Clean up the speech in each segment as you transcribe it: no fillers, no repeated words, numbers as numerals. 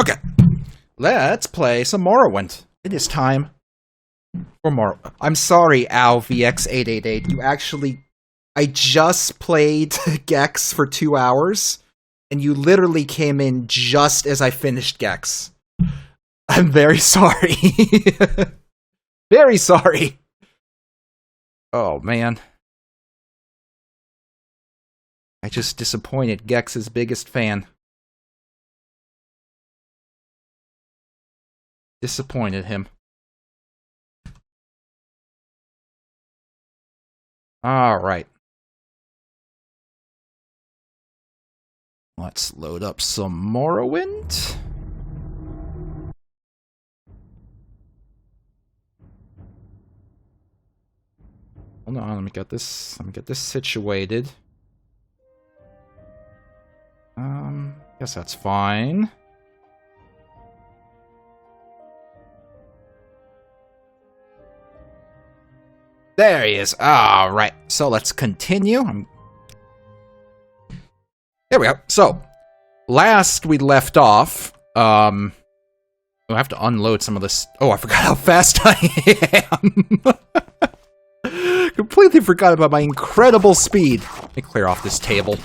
Okay, let's play some Morrowind. It is time for Morrowind. I'm sorry, AlVX888. You actually... I just played Gex for 2 hours, and you literally came in just as I finished Gex. I'm very sorry. Very sorry. Oh, man. I just disappointed Gex's biggest fan. Disappointed him. Alright. Let's load up some Morrowind. Hold on, let me get this situated. Guess that's fine. There he is. Alright, so let's continue. There we go. So, last we left off, I have to unload some of this. Oh, I forgot how fast I am. Completely forgot about my incredible speed. Let me clear off this table.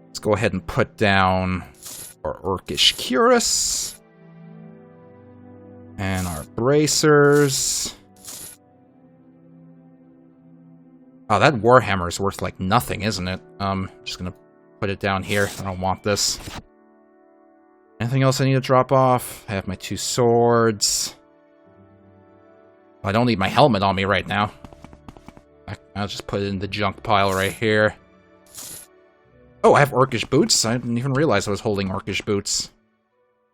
Let's go ahead and put down our Orcish Cuirass. And our bracers. Oh, that Warhammer is worth, like, nothing, isn't it? Just gonna put it down here. I don't want this. Anything else I need to drop off? I have my 2 swords. I don't need my helmet on me right now. I'll just put it in the junk pile right here. Oh, I have Orcish boots? I didn't even realize I was holding Orcish boots.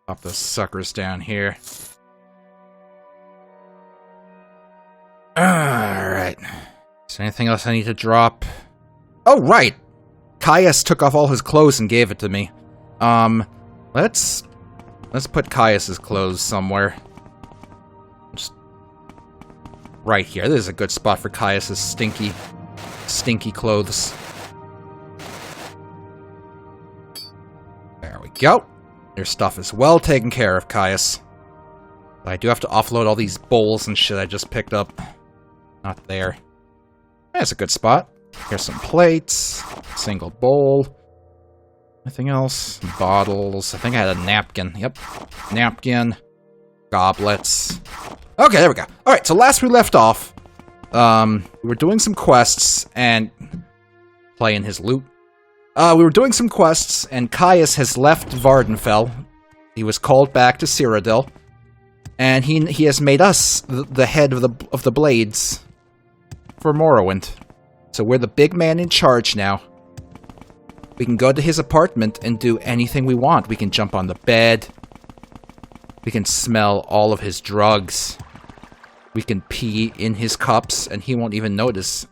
Pop those suckers down here. Alright. Is there anything else I need to drop? Oh, right! Caius took off all his clothes and gave it to me. Let's put Caius's clothes somewhere. Just right here. This is a good spot for Caius's stinky clothes. There we go. Your stuff is well taken care of, Caius. But I do have to offload all these bowls and shit I just picked up. Not there. That's a good spot. Here's some plates. Single bowl. Anything else? Bottles. I think I had a napkin. Yep. Napkin. Goblets. Okay, there we go. Alright, so last we left off, we were doing some quests and playing his loot. We were doing some quests, and Caius has left Vardenfell. He was called back to Cyrodiil, and he has made us the head of the blades for Morrowind. So we're the big man in charge now. We can go to his apartment and do anything we want. We can jump on the bed. We can smell all of his drugs. We can pee in his cups, and he won't even notice.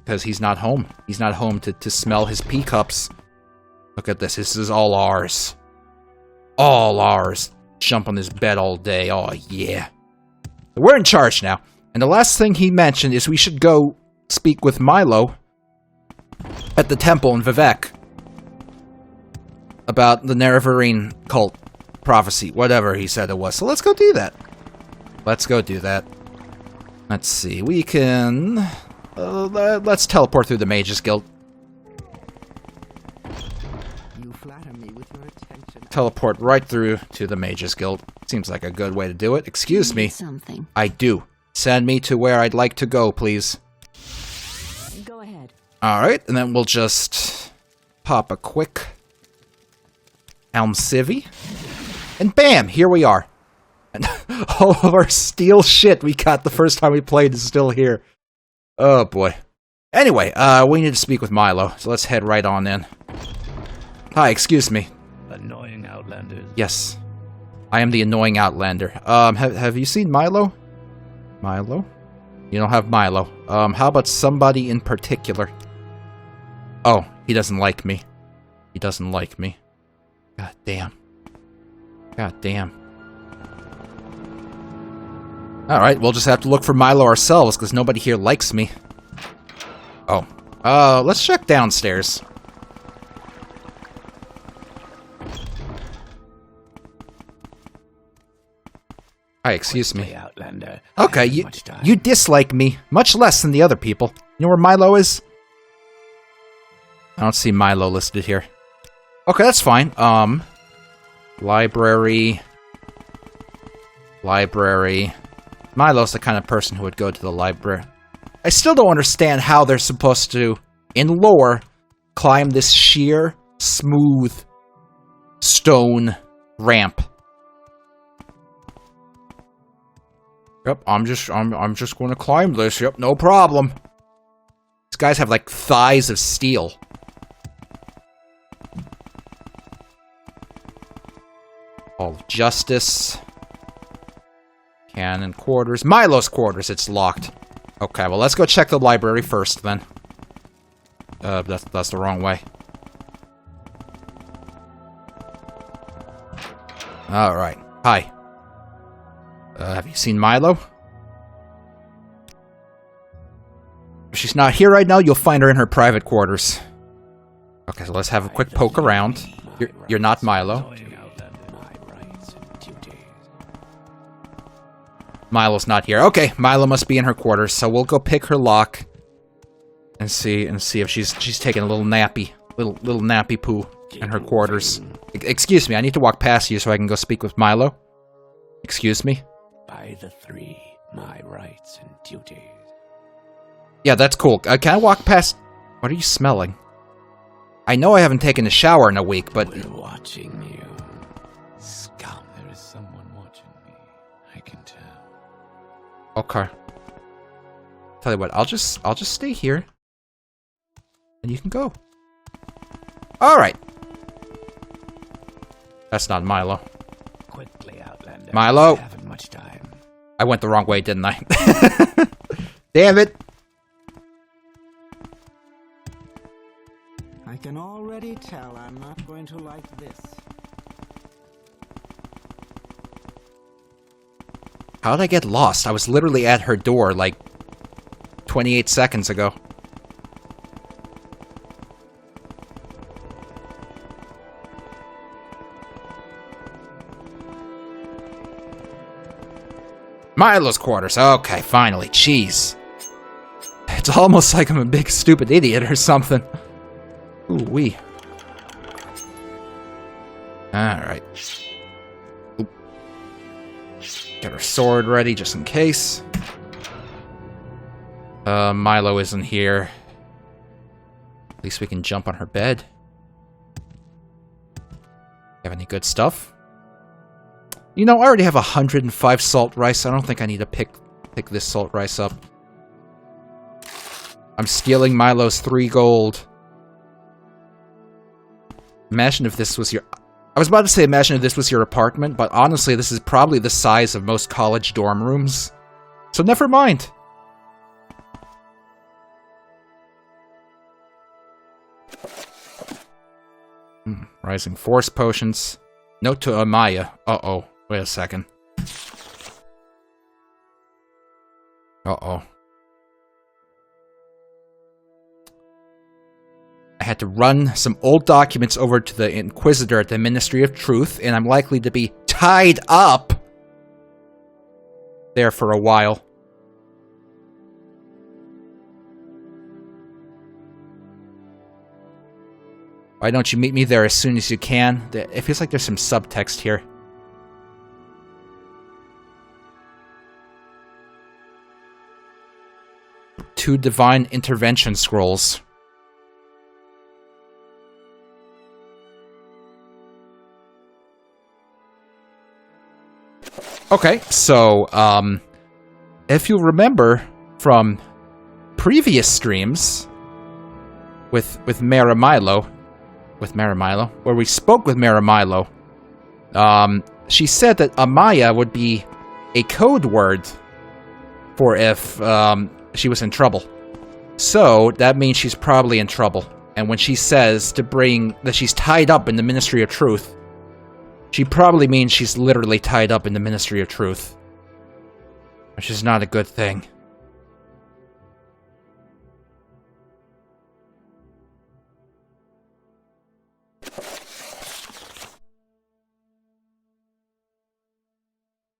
Because he's not home. He's not home to smell his pee cups. Look at this. This is all ours. All ours. Jump on this bed all day. Oh, yeah. We're in charge now. And the last thing he mentioned is we should go speak with Milo at the temple in Vivec about the Nerevarine cult prophecy, whatever he said it was. So let's go do that. Let's go do that. Let's see. We can... let's teleport through the Mages Guild. You flatter me with your attention. Teleport right through to the Mages Guild. Seems like a good way to do it. Excuse me. Something. I do. Send me to where I'd like to go, please. Go ahead. Alright, and then we'll just pop a quick Almcivi. And bam! Here we are. And all of our steel shit we got the first time we played is still here. Oh boy. Anyway, we need to speak with Milo, so let's head right on in. Hi, excuse me. Annoying outlanders. Yes. I am the annoying outlander. Have you seen Milo? Milo? You don't have Milo. How about somebody in particular? Oh, he doesn't like me. He doesn't like me. God damn. God damn. Alright, we'll just have to look for Milo ourselves, because nobody here likes me. Oh. Let's check downstairs. Hi, excuse me. Quickly, Outlander. I Okay, haven't much time. you dislike me much less than the other people. You know where Milo is? I don't see Milo listed here. Okay, that's fine. Library. Milo's the kind of person who would go to the library. I still don't understand how they're supposed to, in lore, climb this sheer, smooth stone ramp. Yep, I'm just going to climb this. Yep, no problem. These guys have like thighs of steel. Hall of Justice. Cannon quarters. Milo's quarters. It's locked. Okay, well, let's go check the library first, then. That's the wrong way. Alright. Hi. Have you seen Milo? If she's not here right now, you'll find her in her private quarters. Okay, so let's have a quick poke around. You're not Milo. Milo's not here. Okay, Milo must be in her quarters, so we'll go pick her lock and see if she's taking a little nappy poo in her quarters. Excuse me, I need to walk past you so I can go speak with Milo. Excuse me. By the three, my rights and duties. Yeah, that's cool. Can I walk past? What are you smelling? I know I haven't taken a shower in a week, but We're watching you. Scum. There is someone watching me. I can tell. okay. Tell you what, I'll just stay here, and you can go. All right. That's not Milo. Quickly, Outlander. Milo. I haven't much time. I went the wrong way, didn't I? Damn it. I can already tell I'm not going to like this. How did I get lost? I was literally at her door like 28 seconds ago. Milo's quarters. Okay, finally. Jeez. It's almost like I'm a big stupid idiot or something. Ooh-wee. Alright. Get her sword ready just in case. Milo isn't here. At least we can jump on her bed. Have any good stuff? You know, I already have 105 salt rice. I don't think I need to pick this salt rice up. I'm stealing Milo's 3 gold. Imagine if this was your... I was about to say imagine if this was your apartment, but honestly, this is probably the size of most college dorm rooms. So never mind. Rising Force potions. Note to Amaya. Uh-oh. Wait a second. Uh-oh. I had to run some old documents over to the Inquisitor at the Ministry of Truth, and I'm likely to be tied up there for a while. Why don't you meet me there as soon as you can? It feels like there's some subtext here. Two divine intervention scrolls. Okay, so, if you remember from previous streams with Mara Milo, where we spoke with Mara Milo, she said that Amaya would be a code word for if, she was in trouble. So, that means she's probably in trouble. And when she says that she's tied up in the Ministry of Truth, she probably means she's literally tied up in the Ministry of Truth. Which is not a good thing.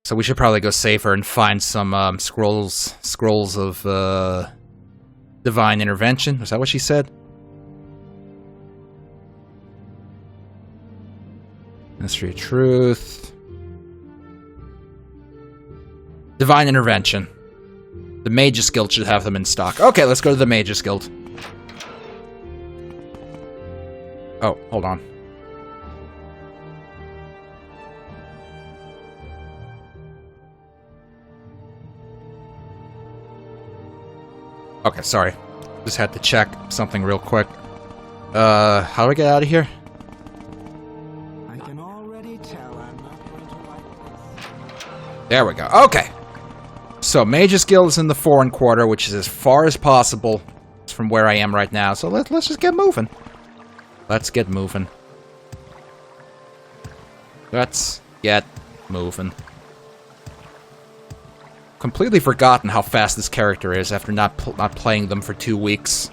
So we should probably go safer and find some scrolls of divine intervention. Was that what she said? Mystery of Truth. Divine Intervention. The Mages Guild should have them in stock. Okay, let's go to the Mages Guild. Oh, hold on. Okay, sorry. Just had to check something real quick. How do I get out of here? I can already tell I'm not going to like this. There we go. Okay. So, Mages Guild is in the foreign quarter, which is as far as possible from where I am right now. So let's just get moving. Let's get moving. Let's get moving. Completely forgotten how fast this character is after not playing them for 2 weeks.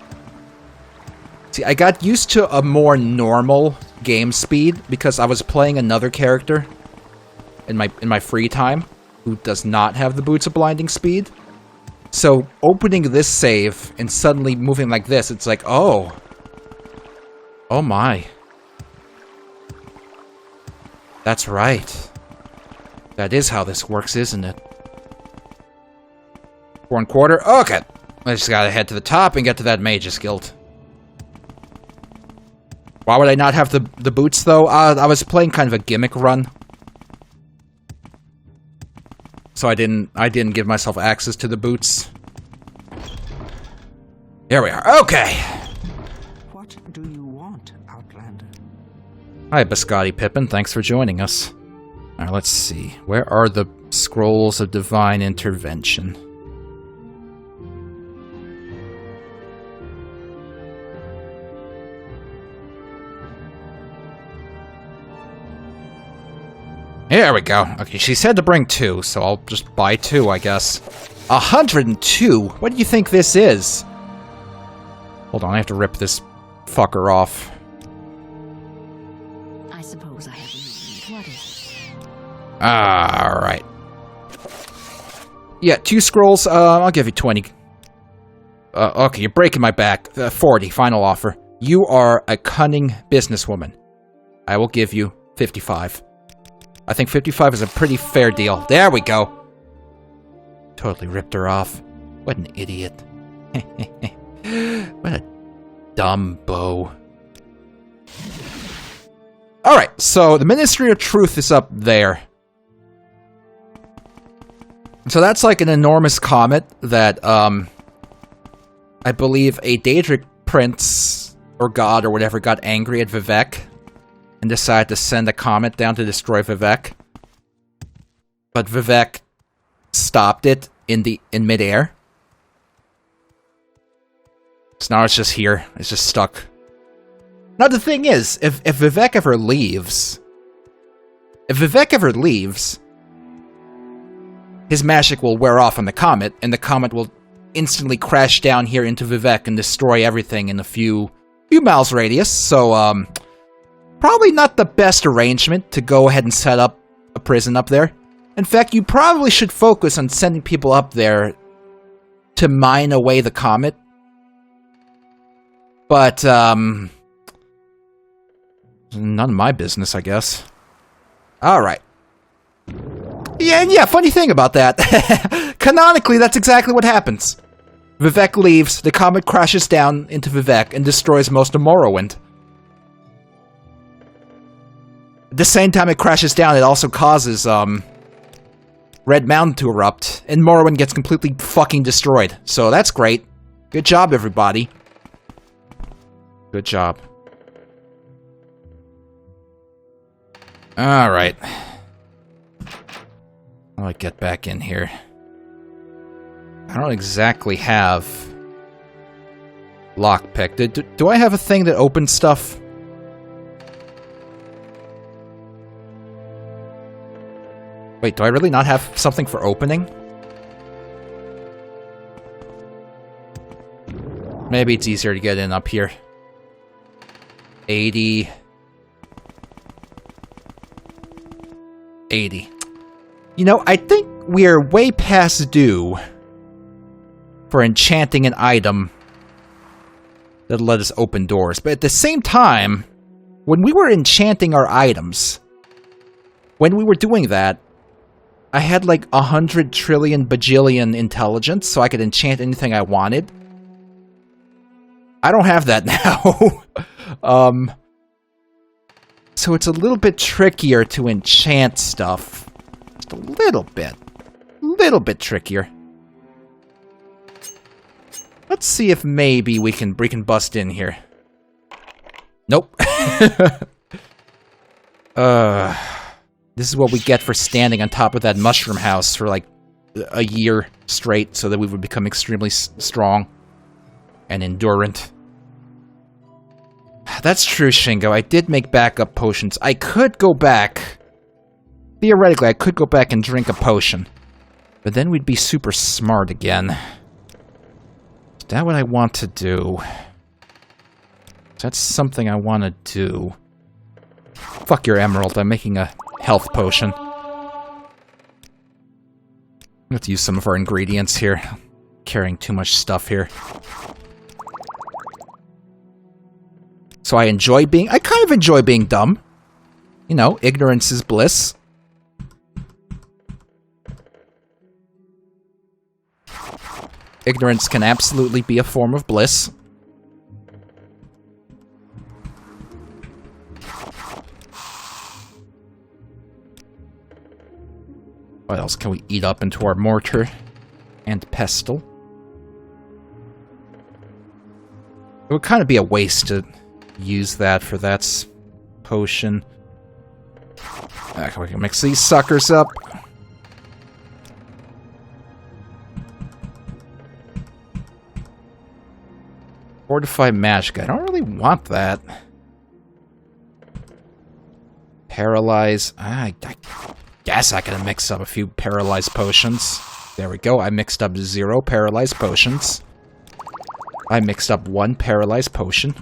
See, I got used to a more normal game speed because I was playing another character in my free time who does not have the Boots of Blinding speed. So opening this save and suddenly moving like this, it's like, oh my. That's right. That is how this works, isn't it? Foreign quarter. Okay. I just gotta head to the top and get to that Mages Guild. Why would I not have the boots, though? I was playing kind of a gimmick run. So I didn't give myself access to the boots. Here we are. Okay. What do you want, Outlander? Hi, Biscotti Pippin. Thanks for joining us. Alright, let's see. Where are the Scrolls of Divine Intervention? Here we go. Okay, she said to bring 2, so I'll just buy 2, I guess. 102? What do you think this is? Hold on, I have to rip this fucker off. I suppose I have. What is it? Alright. Yeah, 2 scrolls, I'll give you 20. Okay, you're breaking my back. 40, final offer. You are a cunning businesswoman. I will give you 55. I think 55 is a pretty fair deal. There we go. Totally ripped her off. What an idiot. What a dumbo. Alright, so the Ministry of Truth is up there. So that's like an enormous comet that, I believe a Daedric prince, or god, or whatever, got angry at Vivek and decided to send a comet down to destroy Vivek. But Vivek stopped it in midair. So now it's just here. It's just stuck. Now the thing is, if Vivek ever leaves... If Vivek ever leaves, his magic will wear off on the comet, and the comet will instantly crash down here into Vivek and destroy everything in a few miles radius, so, probably not the best arrangement to go ahead and set up a prison up there. In fact, you probably should focus on sending people up there to mine away the comet. But, none of my business, I guess. Alright. Yeah, funny thing about that. Canonically, that's exactly what happens. Vivek leaves, the comet crashes down into Vivek and destroys most of Morrowind. At the same time it crashes down, it also causes, Red Mountain to erupt, and Morrowind gets completely fucking destroyed. So that's great. Good job, everybody. Good job. Alright. How do I get back in here? I don't exactly have lockpick. Do I have a thing that opens stuff? Wait, do I really not have something for opening? Maybe it's easier to get in up here. 80. 80. You know, I think we're way past due for enchanting an item that'll let us open doors. But at the same time, when we were enchanting our items, when we were doing that, I had like 100 trillion bajillion intelligence, so I could enchant anything I wanted. I don't have that now. So it's a little bit trickier to enchant stuff. Just a little bit. Little bit trickier. Let's see if maybe we can bust in here. Nope. This is what we get for standing on top of that mushroom house for like a year straight so that we would become extremely strong and endurant. That's true, Shingo. I did make backup potions. I could go back. Theoretically, I could go back and drink a potion. But then we'd be super smart again. Is that what I want to do? That's something I want to do. Fuck your emerald. I'm making a health potion. I have to use some of our ingredients here. Carrying too much stuff here. So I kind of enjoy being dumb. You know, ignorance is bliss. Ignorance can absolutely be a form of bliss. What else can we eat up into our mortar and pestle? It would kind of be a waste to use that for that potion. We can mix these suckers up. Fortify magic. I don't really want that. Paralyze. I guess I can mix up a few paralyzed potions. There we go. I mixed up 0 paralyzed potions. I mixed up 1 paralyzed potion.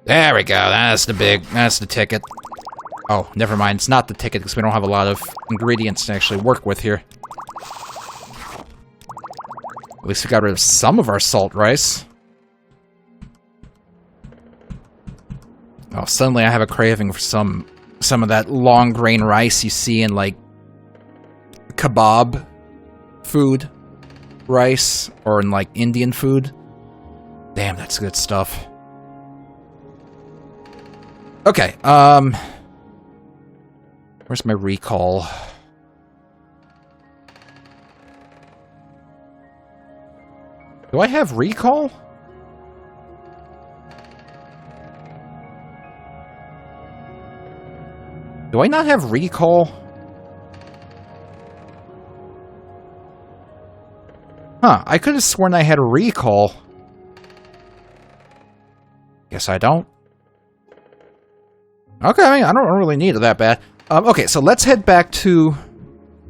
There we go. That's the ticket. Oh, never mind. It's not the ticket because we don't have a lot of ingredients to actually work with here. At least we got rid of some of our salt rice. Oh, suddenly I have a craving for some of that long grain rice you see in like kebab food rice or in like Indian food. Damn, that's good stuff. Okay, where's my recall? Do I have recall? Do I not have recall? Huh, I could have sworn I had a recall. Guess I don't. Okay, I mean, I don't really need it that bad. Okay, so let's head back to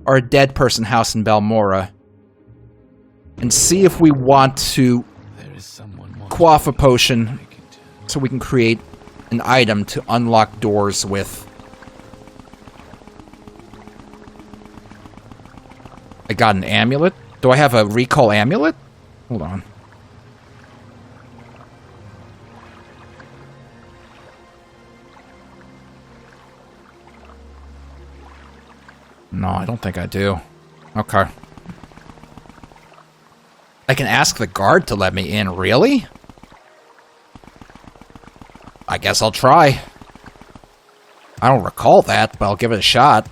our dead person house in Balmora and see if we want to quaff a potion so we can create an item to unlock doors with. I got an amulet. Do I have a recall amulet? Hold on. No, I don't think I do. Okay. I can ask the guard to let me in, really? I guess I'll try. I don't recall that, but I'll give it a shot.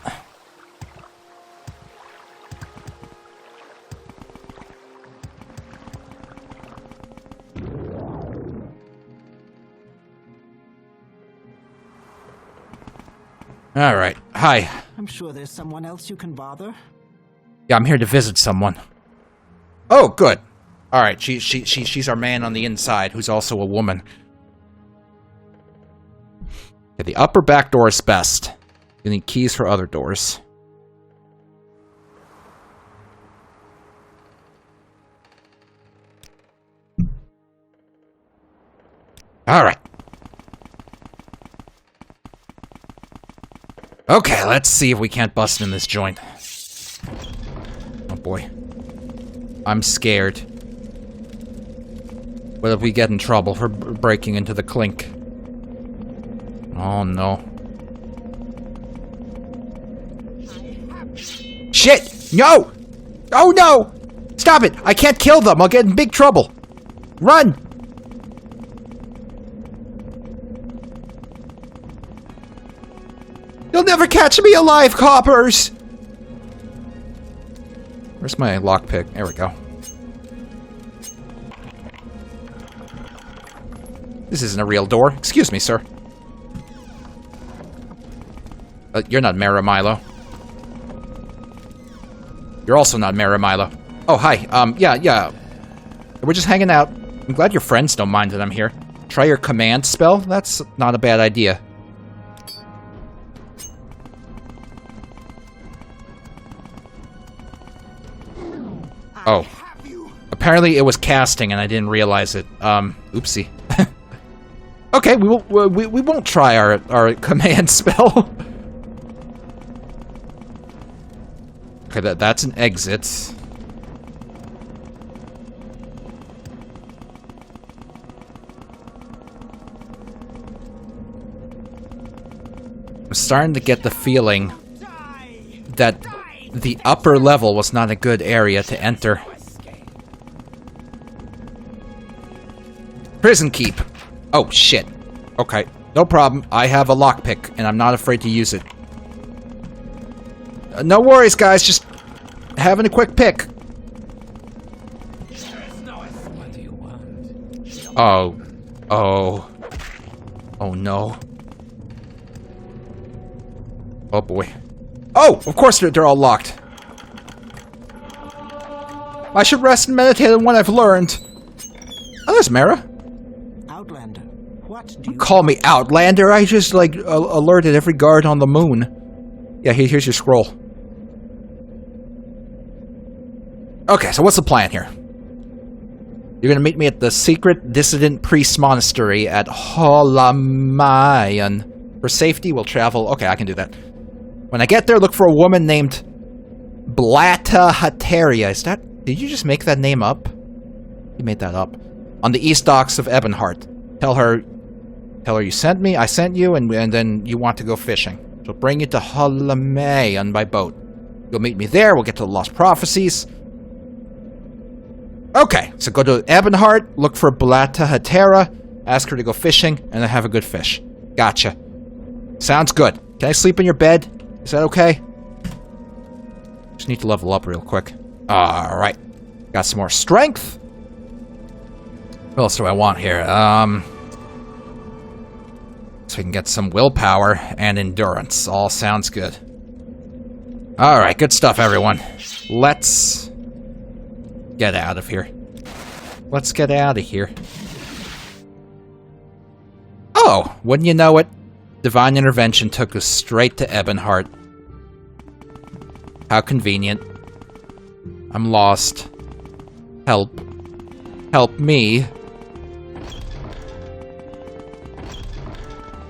Alright, hi. I'm sure there's someone else you can bother. Yeah, I'm here to visit someone. Oh, good. Alright, she's our man on the inside, who's also a woman. Okay, the upper back door is best. You need keys for other doors. Alright. Okay, let's see if we can't bust in this joint. Oh boy. I'm scared. What if we get in trouble for breaking into the clink? Oh no. Shit! No! Oh no! Stop it! I can't kill them! I'll get in big trouble! Run! You'll never catch me alive, coppers! Where's my lockpick? There we go. This isn't a real door. Excuse me, sir. You're not Mara Milo. You're also not Mara Milo. Oh, hi. Yeah. We're just hanging out. I'm glad your friends don't mind that I'm here. Try your command spell? That's not a bad idea. Oh. Apparently it was casting and I didn't realize it. Oopsie. Okay, we won't try our command spell. Okay, that's an exit. I'm starting to get the feeling that the upper level was not a good area to enter. Prison keep. Oh, shit. Okay, no problem. I have a lockpick, and I'm not afraid to use it. No worries, guys. Just having a quick pick. What do you want? Oh. Oh. Oh, no. Oh, boy. Oh! Of course they're all locked. I should rest and meditate on what I've learned. Oh, there's Mara. Outlander, what do you Call me Outlander. I just, like, alerted every guard on the moon. Yeah, here's your scroll. Okay, so what's the plan here? You're gonna meet me at the secret dissident priest monastery at Holamayan. For safety, we'll travel... Okay, I can do that. When I get there, look for a woman named Blata Hateria. Is that... Did you just make that name up? You made that up. On the east docks of Ebonheart. Tell her you sent me, I sent you, and then you want to go fishing. She'll bring you to Holamayan by boat. You'll meet me there, we'll get to the Lost Prophecies. Okay, so go to Ebonheart, look for Blata Hatera, ask her to go fishing, and then have a good fish. Gotcha. Sounds good. Can I sleep in your bed? Is that okay? Just need to level up real quick. Alright. Got some more strength. What else do I want here? So we can get some willpower and endurance. All sounds good. Alright, good stuff, everyone. Let's get out of here. Let's get out of here. Oh, wouldn't you know it? Divine intervention took us straight to Ebonheart. How convenient. I'm lost. Help. Help me.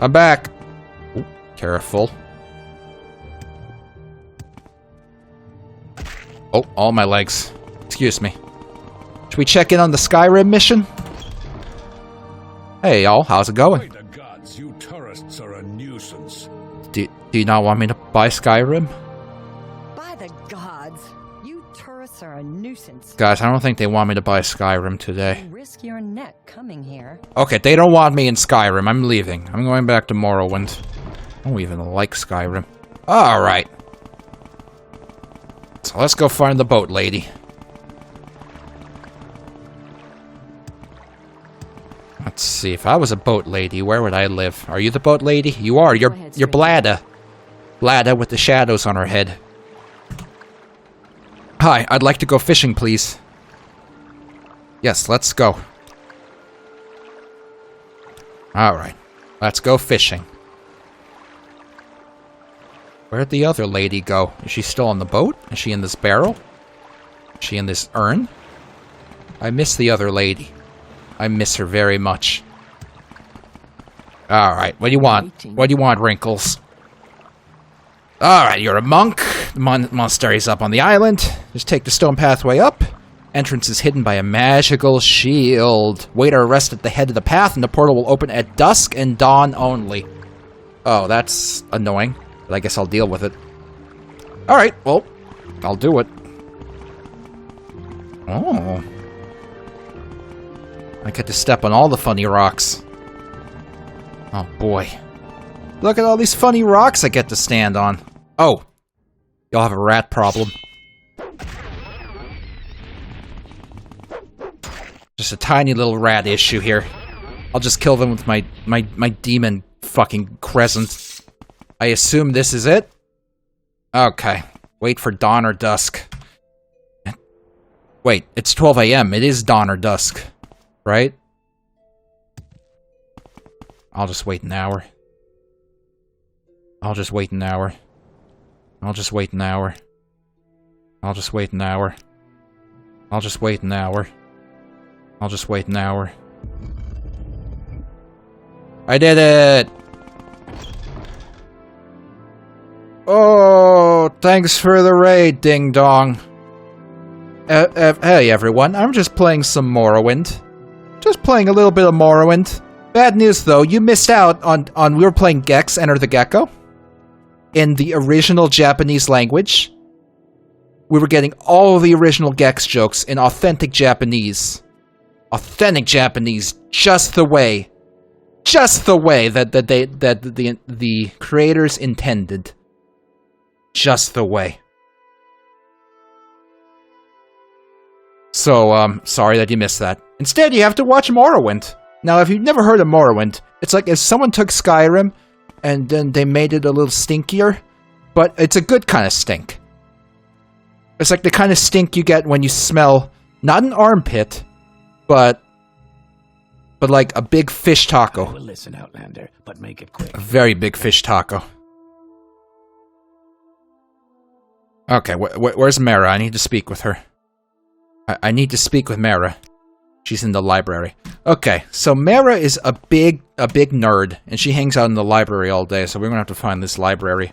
I'm back. Ooh, careful. Oh, all my legs. Excuse me. Should we check in on the Skyrim mission? Hey, y'all. How's it going? By the gods, you tourists are a nuisance. Do you not want me to buy Skyrim? By the gods, you tourists are a nuisance. Guys, I don't think they want me to buy Skyrim today. You risk your neck coming here. Okay, they don't want me in Skyrim. I'm leaving. I'm going back to Morrowind. I don't even like Skyrim. Alright. So let's go find the boat lady. Let's see, if I was a boat lady, where would I live? Are you the boat lady? You are. You're Blada. Blada with the shadows on her head. Hi, I'd like to go fishing, please. Yes, let's go. Alright, let's go fishing. Where'd the other lady go? Is she still on the boat? Is she in this barrel? Is she in this urn? I miss the other lady. I miss her very much. Alright, what do you want? What do you want, Wrinkles? Alright, you're a monk. The monastery is up on the island. Just take the stone pathway up. Entrance is hidden by a magical shield. Wait or rest at the head of the path, and the portal will open at dusk and dawn only. Oh, that's annoying. But I guess I'll deal with it. Alright, well, I'll do it. Oh. I get to step on all the funny rocks. Oh, boy. Look at all these funny rocks I get to stand on. Oh. Y'all have a rat problem. Just a tiny little rat issue here. I'll just kill them with my demon fucking crescent. I assume this is it? Okay. Wait for dawn or dusk. Wait, it's 12 a.m. It is dawn or dusk. Right? I'll just wait an hour. I'll just wait an hour. I'll just wait an hour. I'll just wait an hour. I'll just wait an hour. I'll just wait an hour. I did it! Oh, thanks for the raid, ding dong. Hey everyone, I'm just playing some Morrowind. Just playing a little bit of Morrowind. Bad news though, you missed out on we were playing Gex, Enter the Gecko. In the original Japanese language. We were getting all of the original Gex jokes in authentic Japanese. Authentic Japanese, just the way that the creators intended. Just the way. So, sorry that you missed that. Instead, you have to watch Morrowind. Now, if you've never heard of Morrowind, it's like if someone took Skyrim and then they made it a little stinkier, but it's a good kind of stink. It's like the kind of stink you get when you smell, not an armpit, but like a big fish taco. Well, listen, Outlander, but make it quick. A very big fish taco. Okay, where's Mara? I need to speak with her. I need to speak with Mara. She's in the library. Okay, so Mara is a big nerd, and she hangs out in the library all day, so we're gonna have to find this library.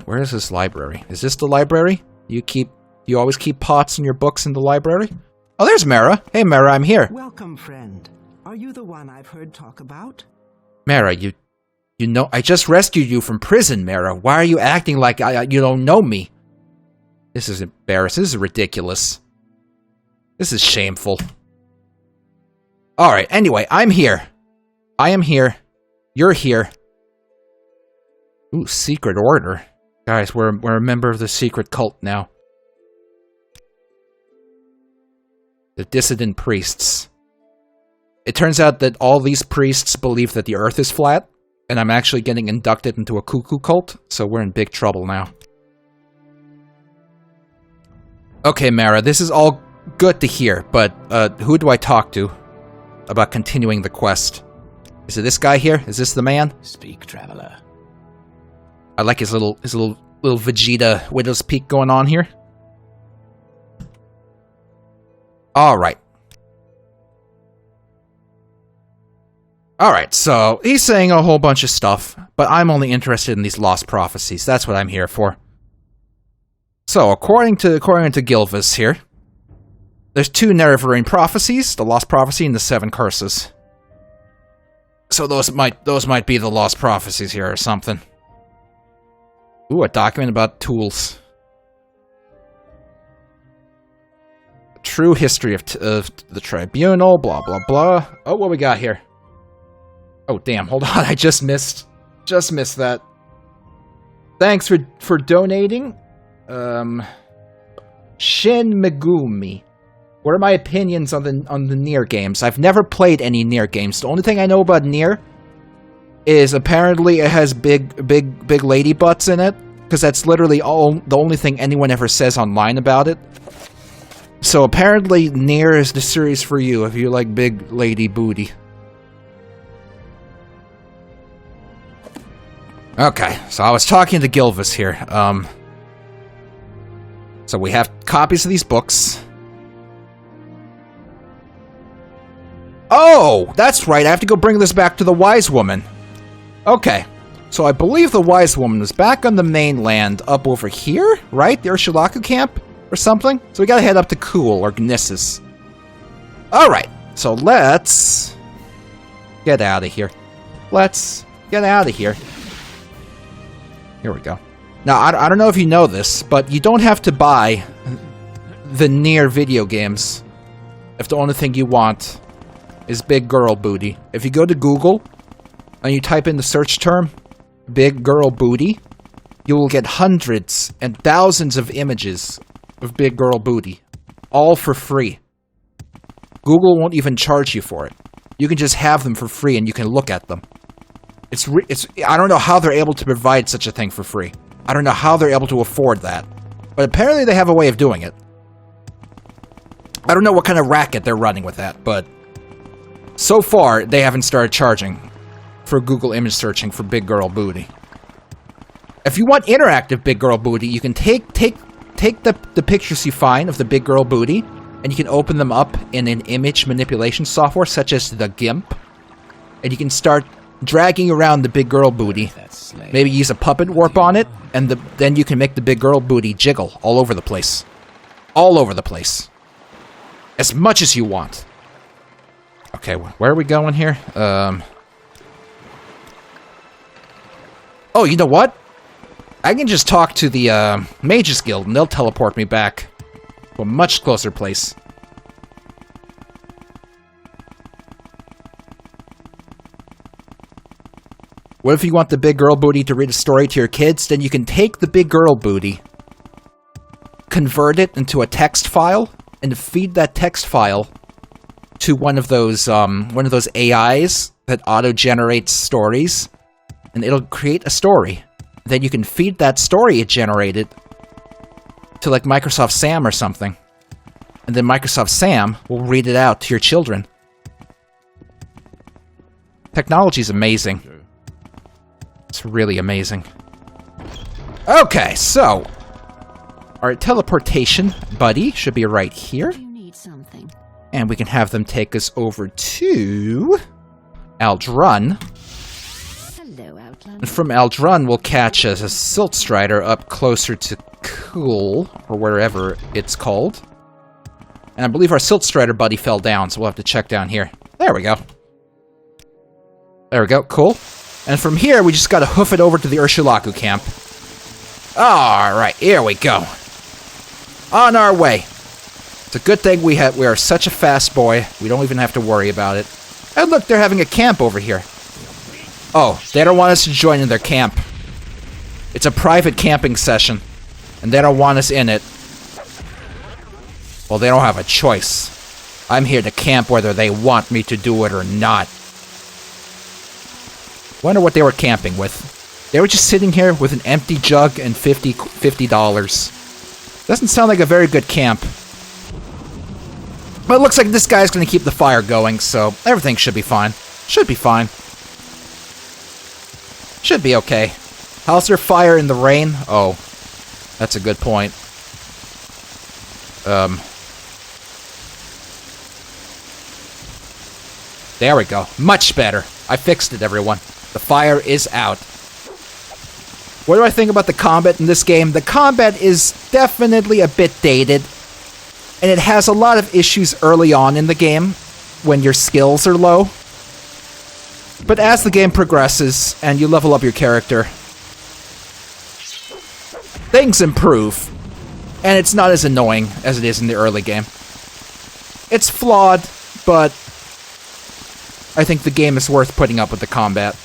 Where is this library? Is this the library? You always keep pots and your books in the library? Oh, there's Mara. Hey, Mara, I'm here. Welcome, friend. Are you the one I've heard talk about? Mara, you know, I just rescued you from prison, Mara. Why are you acting like you don't know me? This is embarrassing. This is ridiculous. This is shameful. Alright, anyway, I'm here. I am here. You're here. Ooh, secret order. Guys, we're a member of the secret cult now. The dissident priests. It turns out that all these priests believe that the earth is flat, and I'm actually getting inducted into a cuckoo cult, so we're in big trouble now. Okay, Mara, this is all good to hear, but who do I talk to about continuing the quest? Is it this guy here? Is this the man? Speak, traveler. I like his little Vegeta Widow's Peak going on here. Alright. Alright, so he's saying a whole bunch of stuff, but I'm only interested in these lost prophecies. That's what I'm here for. So, according to Gilvis here, there's 2 Nerevarine prophecies, the Lost Prophecy and the 7 Curses. So those might be the Lost Prophecies here or something. Ooh, a document about tools. True history of the tribunal, blah blah blah. Oh, what we got here? Oh damn, hold on, I just missed that. Thanks for donating. Shin Megumi. What are my opinions on the Nier games? I've never played any Nier games. The only thing I know about Nier is apparently it has big lady butts in it, because that's literally the only thing anyone ever says online about it. So apparently Nier is the series for you if you like big lady booty. Okay, so I was talking to Gilvis here. So we have copies of these books. Oh, that's right. I have to go bring this back to the wise woman. Okay. So I believe the wise woman is back on the mainland up over here, right? The Ursulaku camp or something? So we gotta head up to Kuhl or Gnissis. Alright, so let's get out of here. Let's get out of here. Here we go. Now, I don't know if you know this, but you don't have to buy the Nier video games if the only thing you want is big girl booty. If you go to Google and you type in the search term, big girl booty, you will get hundreds and thousands of images of big girl booty. All for free. Google won't even charge you for it. You can just have them for free and you can look at them. I don't know how they're able to provide such a thing for free. I don't know how they're able to afford that. But apparently they have a way of doing it. I don't know what kind of racket they're running with that, but so far they haven't started charging for Google image searching for big girl booty. If you want interactive big girl booty, you can take the pictures you find of the big girl booty and you can open them up in an image manipulation software such as the GIMP, and you can start dragging around the big girl booty. Maybe use a puppet warp on it, and then you can make the big girl booty jiggle all over the place. All over the place. As much as you want. Okay, where are we going here? Oh, you know what? I can just talk to the Mages Guild, and they'll teleport me back to a much closer place. What if you want the big girl booty to read a story to your kids? Then you can take the big girl booty, convert it into a text file, and feed that text file to one of those AIs that auto-generates stories, and it'll create a story. Then you can feed that story it generated to like Microsoft Sam or something, and then Microsoft Sam will read it out to your children. Technology's amazing. It's really amazing. Okay, so our teleportation buddy should be right here. You need something. And we can have them take us over to Aldrun. Hello, Outlander. And from Aldrun, we'll catch a Silt Strider up closer to Kuhl, or wherever it's called. And I believe our Silt Strider buddy fell down, so we'll have to check down here. There we go. There we go, cool. And from here, we just gotta hoof it over to the Ursulaku camp. Alright, here we go. On our way. It's a good thing we are such a fast boy, we don't even have to worry about it. And look, they're having a camp over here. Oh, they don't want us to join in their camp. It's a private camping session, and they don't want us in it. Well, they don't have a choice. I'm here to camp whether they want me to do it or not. Wonder what they were camping with. They were just sitting here with an empty jug and $50. Doesn't sound like a very good camp. But it looks like this guy's gonna keep the fire going, so everything should be fine. Should be fine. Should be okay. How's there fire in the rain? Oh, that's a good point. There we go. Much better. I fixed it, everyone. The fire is out. What do I think about the combat in this game? The combat is definitely a bit dated, and it has a lot of issues early on in the game when your skills are low. But as the game progresses and you level up your character, things improve, and it's not as annoying as it is in the early game. It's flawed, but I think the game is worth putting up with the combat.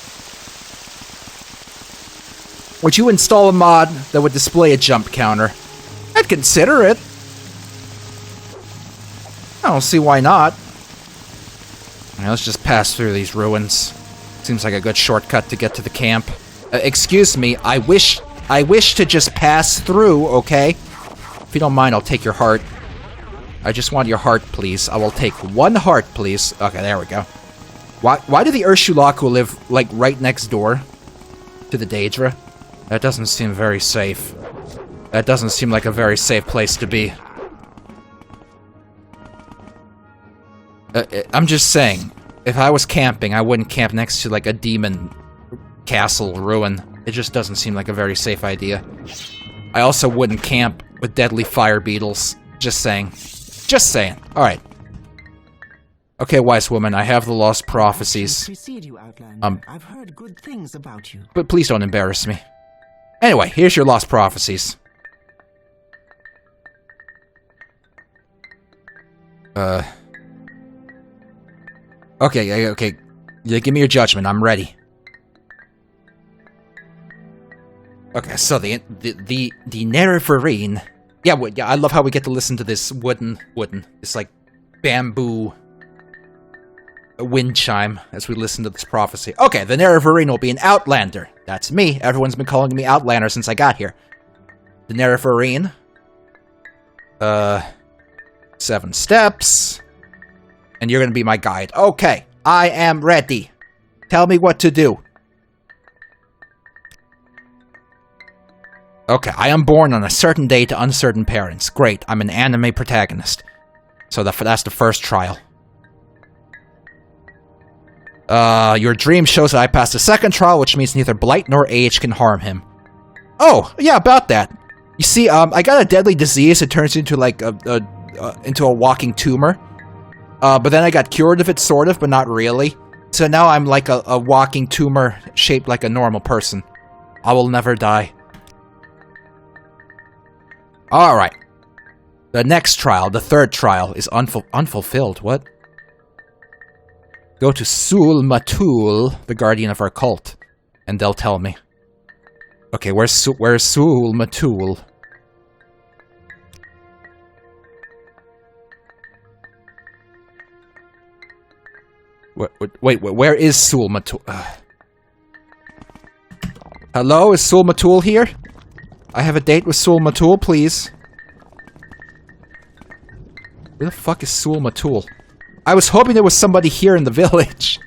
Would you install a mod that would display a jump counter? I'd consider it. I don't see why not. Alright, let's just pass through these ruins. Seems like a good shortcut to get to the camp. Excuse me, I wish to just pass through, okay? If you don't mind, I'll take your heart. I just want your heart, please. I will take one heart, please. Okay, there we go. Why do the Ursulaku live, like, right next door to the Daedra? That doesn't seem very safe. That doesn't seem like a very safe place to be. I'm just saying, if I was camping, I wouldn't camp next to, like, a demon castle ruin. It just doesn't seem like a very safe idea. I also wouldn't camp with deadly fire beetles. Just saying. Just saying. Alright. Okay, wise woman, I have the lost prophecies. Precede you, Outlander. I've heard good things about you. But please don't embarrass me. Anyway, here's your lost prophecies. Okay, okay. Yeah, give me your judgment. I'm ready. Okay, so the Nerevarine. Yeah, I love how we get to listen to this wooden. It's like bamboo wind chime as we listen to this prophecy. Okay, the Nerevarine will be an Outlander. That's me. Everyone's been calling me Outlander since I got here. The Nerevarine. 7 steps. And you're gonna be my guide. Okay, I am ready. Tell me what to do. Okay, I am born on a certain day to uncertain parents. Great, I'm an anime protagonist. So that's the first trial. Your dream shows that I passed the second trial, which means neither blight nor age can harm him. Oh, yeah, about that. You see, I got a deadly disease. It turns into like into a walking tumor. But then I got cured of it, sort of, but not really. So now I'm like a walking tumor shaped like a normal person. I will never die. Alright. The next trial, the third trial, is unfulfilled. What? Go to Sul Matul, the guardian of our cult, and they'll tell me. Okay, where's Sul Matul? Wait, where is Sul Matul? Hello, is Sul Matul here? I have a date with Sul Matul, please. Where the fuck is Sul Matul? I was hoping there was somebody here in the village.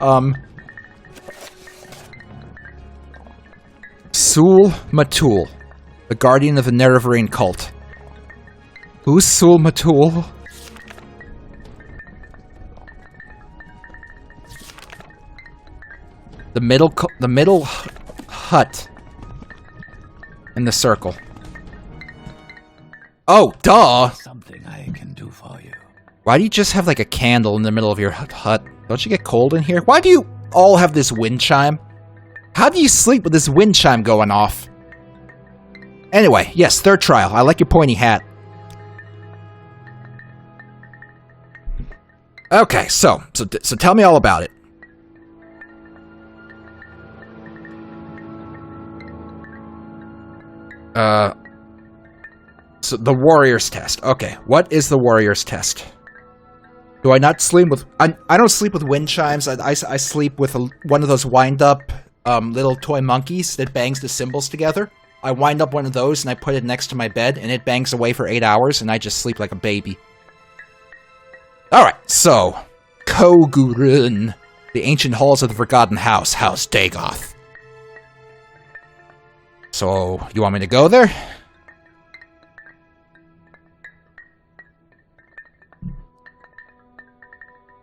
Sul Matul, the guardian of the Nerevarine cult. Who's Sul Matul? The middle hut in the circle. Oh, duh! Something I can do for you. Why do you just have like a candle in the middle of your hut? Don't you get cold in here? Why do you all have this wind chime? How do you sleep with this wind chime going off? Anyway, yes, third trial. I like your pointy hat. Okay, so tell me all about it. So the warrior's test. Okay, what is the warrior's test? Do I not sleep with... I don't sleep with wind chimes. I sleep with one of those wind-up little toy monkeys that bangs the cymbals together. I wind up one of those and I put it next to my bed and it bangs away for 8 hours and I just sleep like a baby. Alright, so... Kogurun. The ancient halls of the Forgotten House. House Dagoth. So, you want me to go there?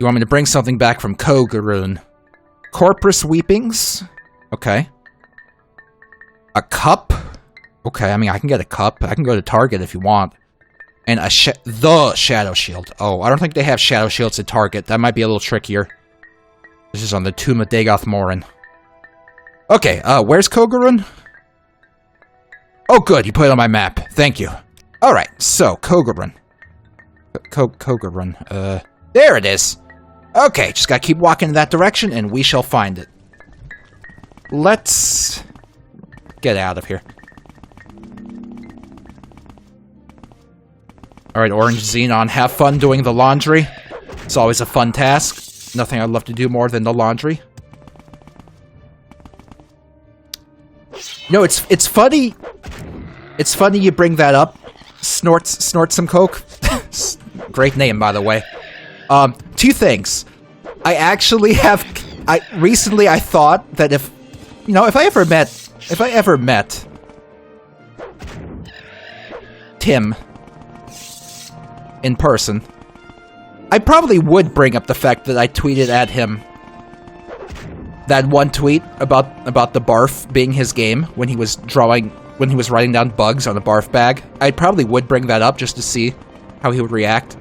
You want me to bring something back from Kogurun? Corpus Weepings? Okay. A cup? Okay, I mean, I can get a cup. I can go to Target if you want. And the Shadow Shield. Oh, I don't think they have Shadow Shields at Target. That might be a little trickier. This is on the Tomb of Dagoth Morin. Okay, where's Kogurun? Oh, good, you put it on my map. Thank you. Alright, so, Kogurun. Kogurun, there it is! Okay, just gotta keep walking in that direction, and we shall find it. Let's... get out of here. Alright, Orange Xenon, have fun doing the laundry. It's always a fun task. Nothing I'd love to do more than the laundry. No, it's funny... It's funny you bring that up. Snort some coke. Great name, by the way. 2 things. I actually have... recently I thought that if... You know, if I ever met... Tim... in person... I probably would bring up the fact that I tweeted at him... that one tweet about the barf being his game when he was writing down bugs on a barf bag, I probably would bring that up just to see how he would react.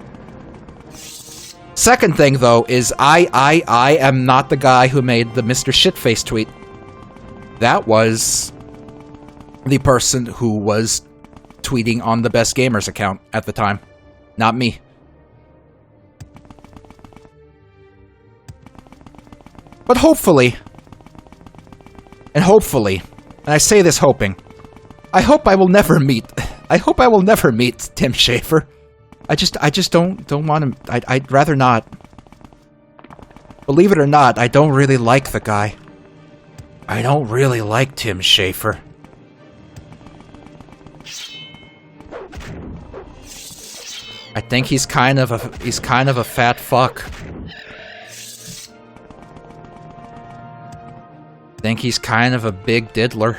Second thing, though, is I am not the guy who made the Mr. Shitface tweet. That was the person who was tweeting on the Best Gamers account at the time. Not me. But hopefully, and I say this hoping, I hope I will never meet Tim Schafer. I just don't want him. I'd rather not. Believe it or not, I don't really like the guy. I don't really like Tim Schafer. I think he's kind of a fat fuck. I think he's kind of a big diddler.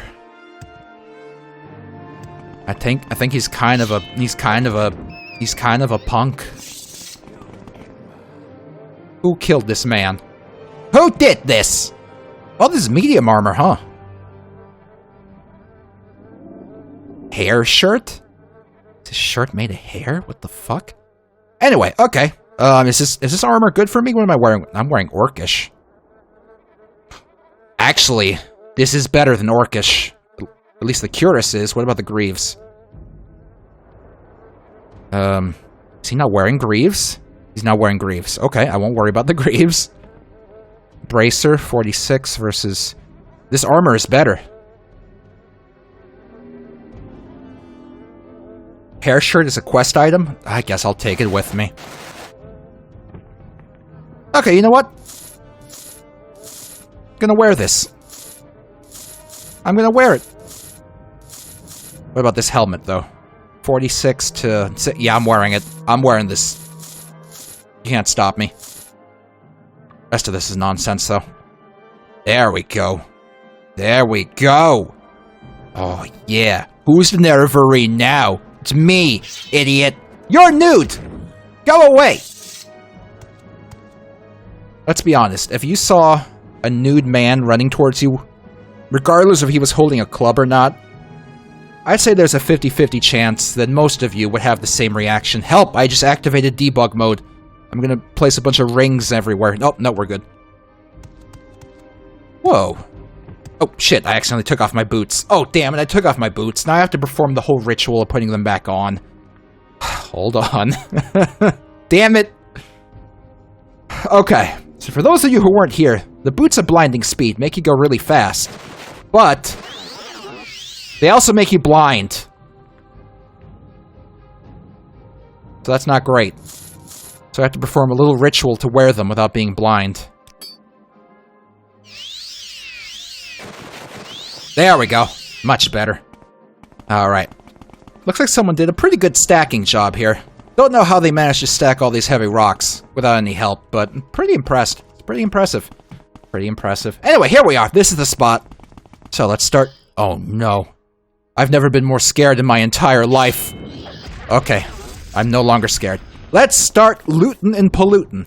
I think he's kind of a punk. Who killed this man? Who did this? Oh, this is medium armor, huh? Hair shirt? Is this shirt made of hair? What the fuck? Anyway, okay. Is this armor good for me? What am I wearing? I'm wearing Orcish. Actually, this is better than Orcish. At least the Cuirass is. What about the Greaves? Is he not wearing Greaves? He's not wearing Greaves. Okay, I won't worry about the Greaves. Bracer, 46 versus... This armor is better. Hair shirt is a quest item? I guess I'll take it with me. Okay, you know what? I'm gonna wear this. I'm gonna wear it. What about this helmet, though? 46 to... Yeah, I'm wearing it. I'm wearing this. You can't stop me. Rest of this is nonsense, though. There we go. There we go. Oh, yeah. Who's the Nerevarine now? It's me, idiot. You're nude. Go away. Let's be honest. If you saw a nude man running towards you, regardless if he was holding a club or not, I'd say there's a 50-50 chance that most of you would have the same reaction. Help! I just activated debug mode. I'm gonna place a bunch of rings everywhere. Nope, no, we're good. Whoa. Oh, shit, I accidentally took off my boots. Oh, damn it, I took off my boots. Now I have to perform the whole ritual of putting them back on. Hold on. Damn it. Okay, so for those of you who weren't here, the boots at blinding speed make you go really fast. But they also make you blind. So that's not great. So I have to perform a little ritual to wear them without being blind. There we go. Much better. Alright. Looks like someone did a pretty good stacking job here. Don't know how they managed to stack all these heavy rocks without any help, but I'm pretty impressed. It's pretty impressive. Pretty impressive. Anyway, here we are. This is the spot. So let's start. Oh no. I've never been more scared in my entire life. Okay. I'm no longer scared. Let's start lootin' and pollutin'.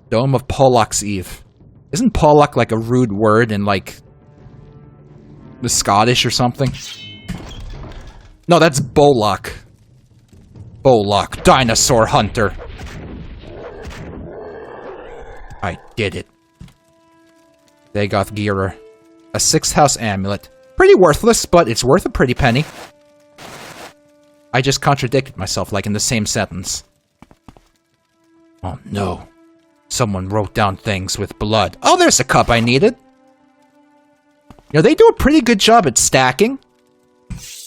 Dome of Pollock's Eve. Isn't Pollock like a rude word in like the Scottish or something? No, that's Bollock. Bollock, dinosaur hunter. I did it. Dagoth Gearer. A 6th house amulet. Pretty worthless, but it's worth a pretty penny. I just contradicted myself like in the same sentence. Oh no. Someone wrote down things with blood. Oh, there's a cup I needed. You know, they do a pretty good job at stacking.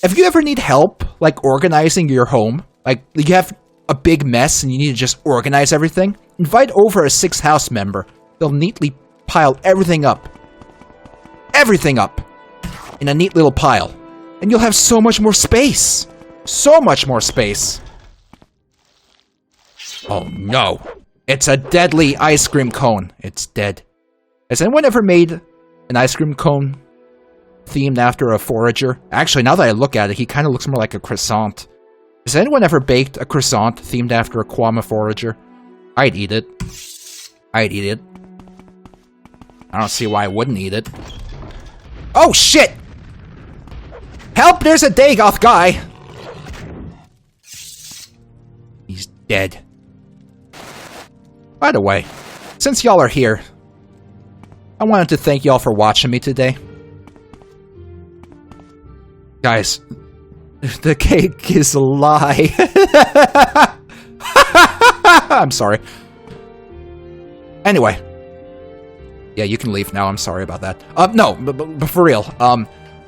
If you ever need help, like organizing your home, like you have a big mess and you need to just organize everything, invite over a 6th house member. They'll neatly pile everything up. Everything up. In a neat little pile. And you'll have so much more space. So much more space. Oh no. It's a deadly ice cream cone. It's dead. Has anyone ever made an ice cream cone themed after a forager? Actually, now that I look at it, he kind of looks more like a croissant. Has anyone ever baked a croissant themed after a Kwama forager? I'd eat it. I'd eat it. I don't see why I wouldn't eat it. Oh, shit! Help! There's a Dagoth guy! He's dead. By the way, since y'all are here, I wanted to thank y'all for watching me today. Guys, the cake is a lie. I'm sorry. Anyway. Yeah, you can leave now. I'm sorry about that. No, but for real.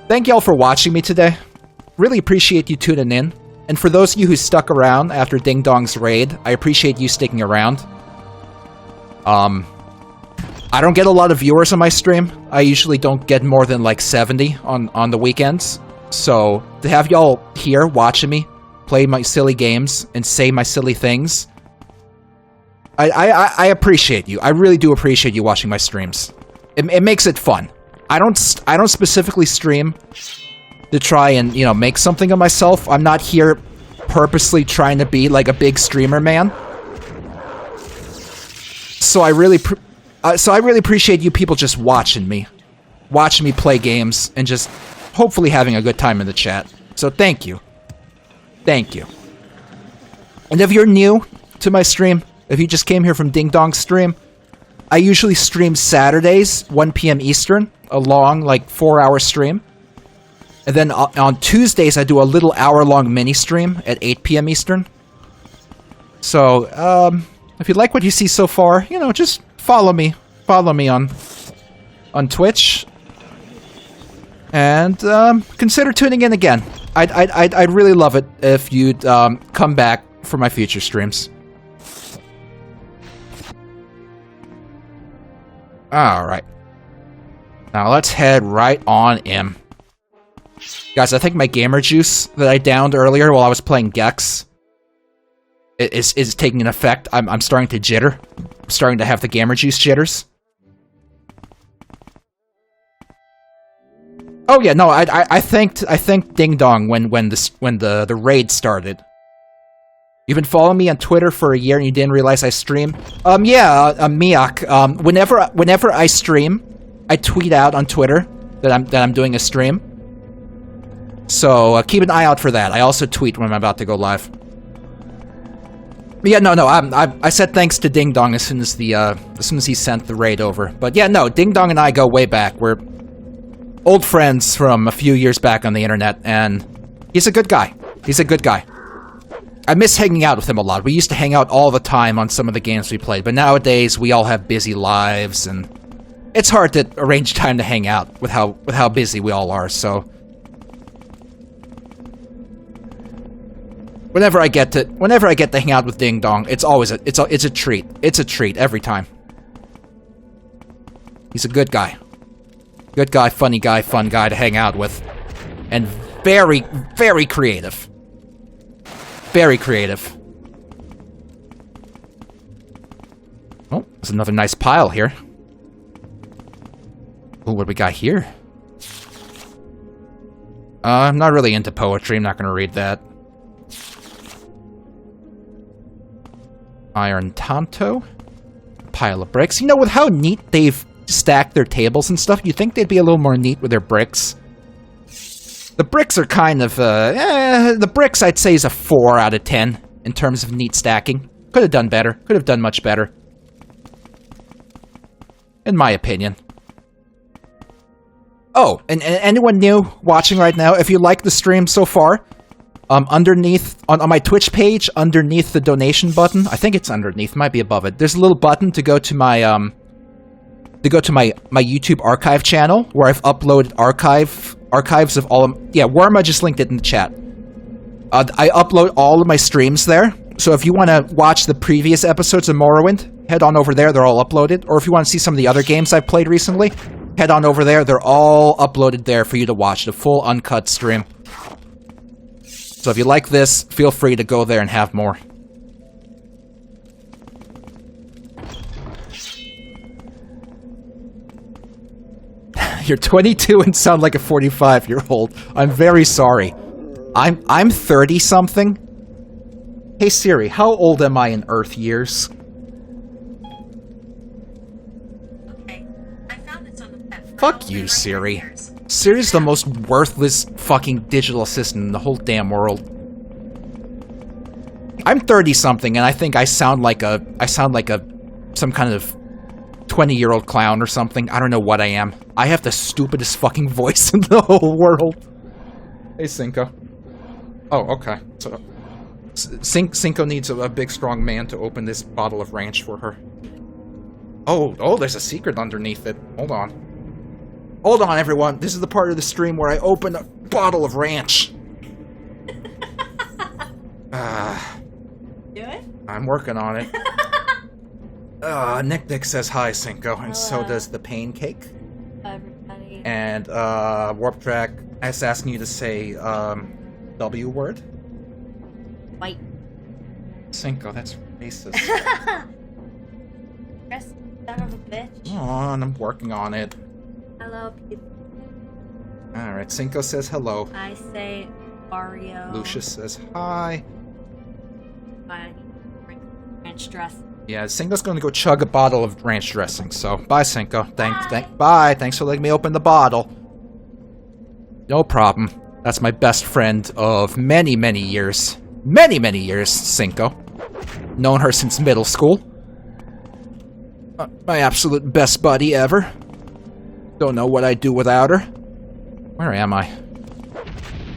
Thank y'all for watching me today. Really appreciate you tuning in. And for those of you who stuck around after Ding Dong's raid, I appreciate you sticking around. I don't get a lot of viewers on my stream. I usually don't get more than like 70 on the weekends. So to have y'all here watching me play my silly games and say my silly things, I appreciate you. I really do appreciate you watching my streams. It makes it fun. I don't specifically stream to try and, you know, make something of myself. I'm not here purposely trying to be like a big streamer man. So I really appreciate you people just watching me play games and just hopefully having a good time in the chat. So thank you. Thank you. And if you're new to my stream, if you just came here from Ding Dong's stream, I usually stream Saturdays, 1 p.m. Eastern, a long, like, 4-hour stream. And then on Tuesdays, I do a little hour-long mini-stream at 8 p.m. Eastern. So, if you like what you see so far, you know, just follow me. Follow me on Twitch. And, consider tuning in again. I'd really love it if you'd, come back for my future streams. Alright. Now let's head right on in. Guys, I think my gamer juice that I downed earlier while I was playing Gex is taking an effect. I'm starting to jitter. I'm starting to have the gamer juice jitters. Oh yeah, no, I thanked Ding Dong when the raid started. You've been following me on Twitter for a year and you didn't realize I stream? Yeah, Miak. Whenever I stream, I tweet out on Twitter that I'm doing a stream. So keep an eye out for that. I also tweet when I'm about to go live. But yeah, no. I said thanks to Ding Dong as soon as he sent the raid over. But yeah, no, Ding Dong and I go way back. We're old friends from a few years back on the internet, and he's a good guy. He's a good guy. I miss hanging out with him a lot. We used to hang out all the time on some of the games we played, but nowadays we all have busy lives, and it's hard to arrange time to hang out with how busy we all are. So whenever I get to hang out with Ding Dong, it's always it's a treat. It's a treat every time. He's a good guy. Good guy, funny guy, fun guy to hang out with, and very, very creative. Very creative. Oh, there's another nice pile here. Oh, what do we got here? I'm not really into poetry. I'm not going to read that. Iron Tanto. Pile of bricks. You know, with how neat they've stacked their tables and stuff, you'd think they'd be a little more neat with their bricks. The bricks are kind of, the bricks I'd say is a 4 out of 10 in terms of neat stacking. Could have done better. Could have done much better. In my opinion. Oh, and anyone new watching right now, if you like the stream so far, underneath, on my Twitch page, underneath the donation button, I think it's underneath, might be above it, there's a little button to go to my, my YouTube archive channel, where I've uploaded archives of all of... Yeah, Worma just linked it in the chat. I upload all of my streams there, so if you want to watch the previous episodes of Morrowind, head on over there, they're all uploaded. Or if you want to see some of the other games I've played recently, head on over there, they're all uploaded there for you to watch, the full uncut stream. So if you like this, feel free to go there and have more. You're 22 and sound like a 45-year-old. I'm very sorry. I'm 30-something. Hey Siri, how old am I in Earth years? Okay, I found Fuck you, Siri. Siri's the most worthless fucking digital assistant in the whole damn world. I'm 30-something, and I think I sound like some kind of 20-year-old clown or something. I don't know what I am. I have the stupidest fucking voice in the whole world. Hey, Cinco. Oh, okay. So, Cinco needs a big, strong man to open this bottle of ranch for her. Oh, there's a secret underneath it. Hold on. Hold on, everyone. This is the part of the stream where I open a bottle of ranch. Do it? I'm working on it. Nick says hi, Cinco, and so does the pain cake. Everybody. And, Warp Track is asking you to say, W word? White. Cinco, that's racist. Yes, son of a bitch. Come on, I'm working on it. Hello, people. Alright, Cinco says hello. I say Mario. Lucius says hi. I drink ranch dressing. Yeah, Cinco's gonna go chug a bottle of ranch dressing, so bye, Cinco. Bye. Thanks for letting me open the bottle. No problem. That's my best friend of many, many years. Many, many years, Cinco. Known her since middle school. My absolute best buddy ever. Don't know what I'd do without her. Where am I?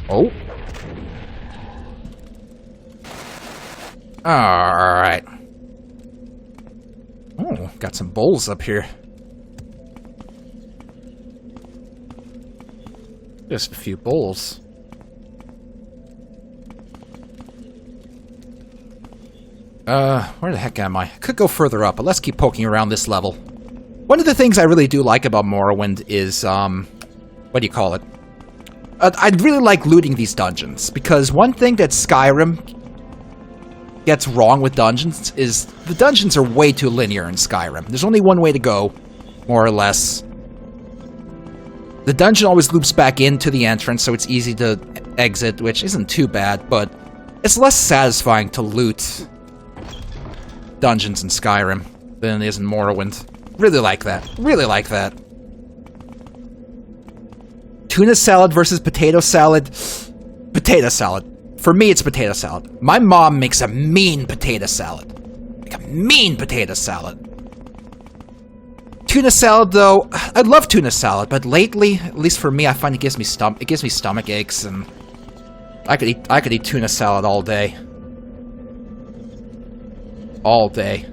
Oh. Alright. Oh, got some bowls up here. Just a few bowls. Where the heck am I? Could go further up, but let's keep poking around this level. One of the things I really do like about Morrowind is, what do you call it? I really like looting these dungeons, because one thing that Skyrim gets wrong with dungeons is the dungeons are way too linear in Skyrim. There's only one way to go, more or less. The dungeon always loops back into the entrance, so it's easy to exit, which isn't too bad, but it's less satisfying to loot dungeons in Skyrim than it is in Morrowind. Really like that. Really like that. Tuna salad versus potato salad. Potato salad. For me, it's potato salad. My mom makes a mean potato salad. Like a mean potato salad. Tuna salad, though, I love tuna salad, but lately, at least for me, I find it gives me stomach aches, and I could eat tuna salad all day. All day.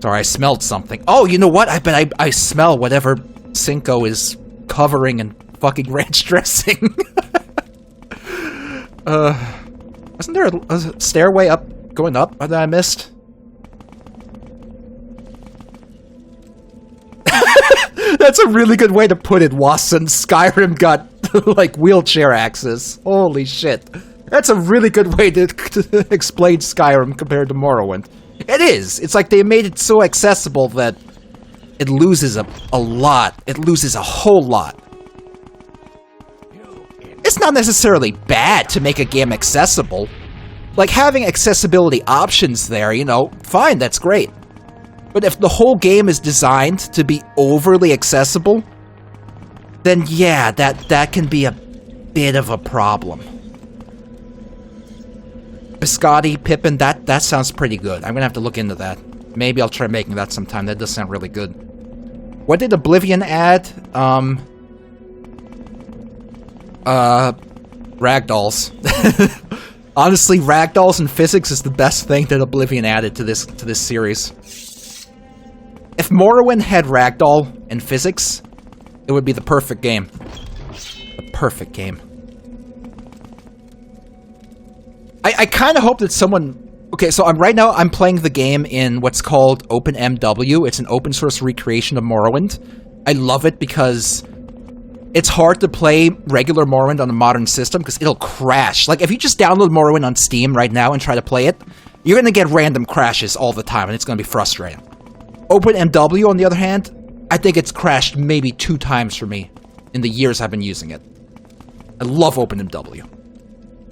Sorry, I smelled something. Oh, you know what? I bet I smell whatever Cinco is covering in fucking ranch dressing. Wasn't there a stairway up, going up that I missed? That's a really good way to put it, Watson. Skyrim got, like, wheelchair access. Holy shit. That's a really good way to explain Skyrim compared to Morrowind. It is. It's like they made it so accessible that it loses a lot. It loses a whole lot. It's not necessarily bad to make a game accessible. Like, having accessibility options there, you know, fine, that's great. But if the whole game is designed to be overly accessible, then yeah, that can be a bit of a problem. Biscotti, Pippin, that sounds pretty good. I'm gonna have to look into that. Maybe I'll try making that sometime. That does sound really good. What did Oblivion add? Ragdolls. Honestly, ragdolls and physics is the best thing that Oblivion added to this series. If Morrowind had ragdoll and physics, it would be the perfect game. The perfect game. I kind of hope that someone... Okay, so right now I'm playing the game in what's called OpenMW. It's an open source recreation of Morrowind. I love it because it's hard to play regular Morrowind on a modern system because it'll crash. Like, if you just download Morrowind on Steam right now and try to play it, you're going to get random crashes all the time, and it's going to be frustrating. OpenMW, on the other hand, I think it's crashed maybe 2 times for me in the years I've been using it. I love OpenMW.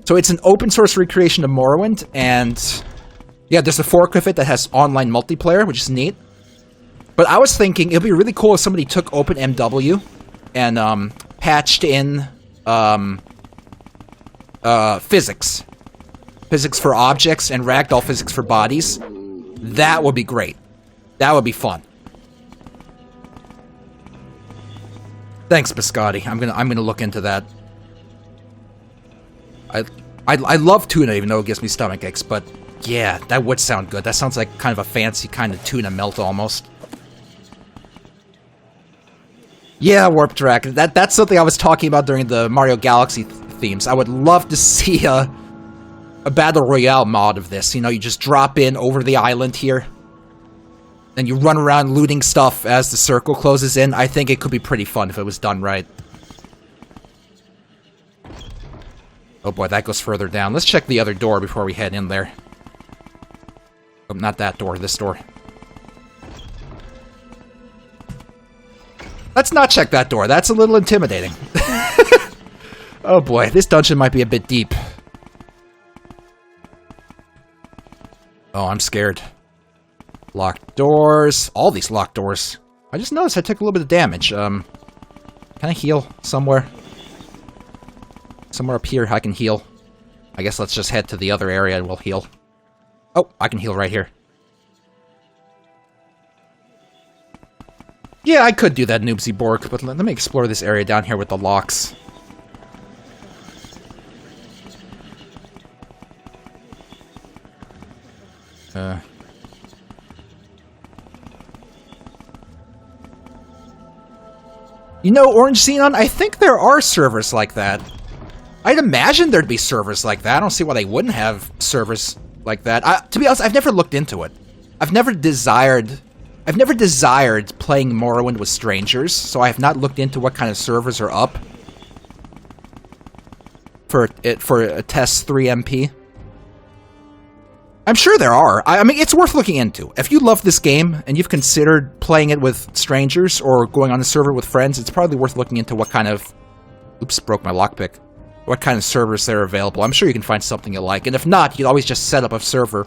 So it's an open source recreation of Morrowind, and yeah, there's a fork of it that has online multiplayer, which is neat. But I was thinking it'd be really cool if somebody took OpenMW and patched in physics. Physics for objects and ragdoll physics for bodies. That would be great. That would be fun. Thanks, Biscotti. I'm gonna look into that. I love tuna, even though it gives me stomach aches, but yeah, that would sound good. That sounds like kind of a fancy kind of tuna melt almost. Yeah, Warp Track. That's something I was talking about during the Mario Galaxy themes. I would love to see a Battle Royale mod of this. You know, you just drop in over the island here, and you run around looting stuff as the circle closes in. I think it could be pretty fun if it was done right. Oh boy, that goes further down. Let's check the other door before we head in there. Oh, not that door, this door. Let's not check that door. That's a little intimidating. Oh boy, this dungeon might be a bit deep. Oh, I'm scared. Locked doors. All these locked doors. I just noticed I took a little bit of damage. Can I heal somewhere? Somewhere up here I can heal. I guess let's just head to the other area and we'll heal. Oh, I can heal right here. Yeah, I could do that, Noobsy Bork, but let me explore this area down here with the locks. You know, Orange Xenon, I think there are servers like that. I'd imagine there'd be servers like that. I don't see why they wouldn't have servers like that. To be honest, I've never looked into it. I've never desired playing Morrowind with strangers, so I have not looked into what kind of servers are up for a test 3MP. I'm sure there are. I mean, it's worth looking into. If you love this game and you've considered playing it with strangers or going on a server with friends, it's probably worth looking into what kind of... Oops, broke my lockpick. What kind of servers there are available. I'm sure you can find something you like. And if not, you can always just set up a server.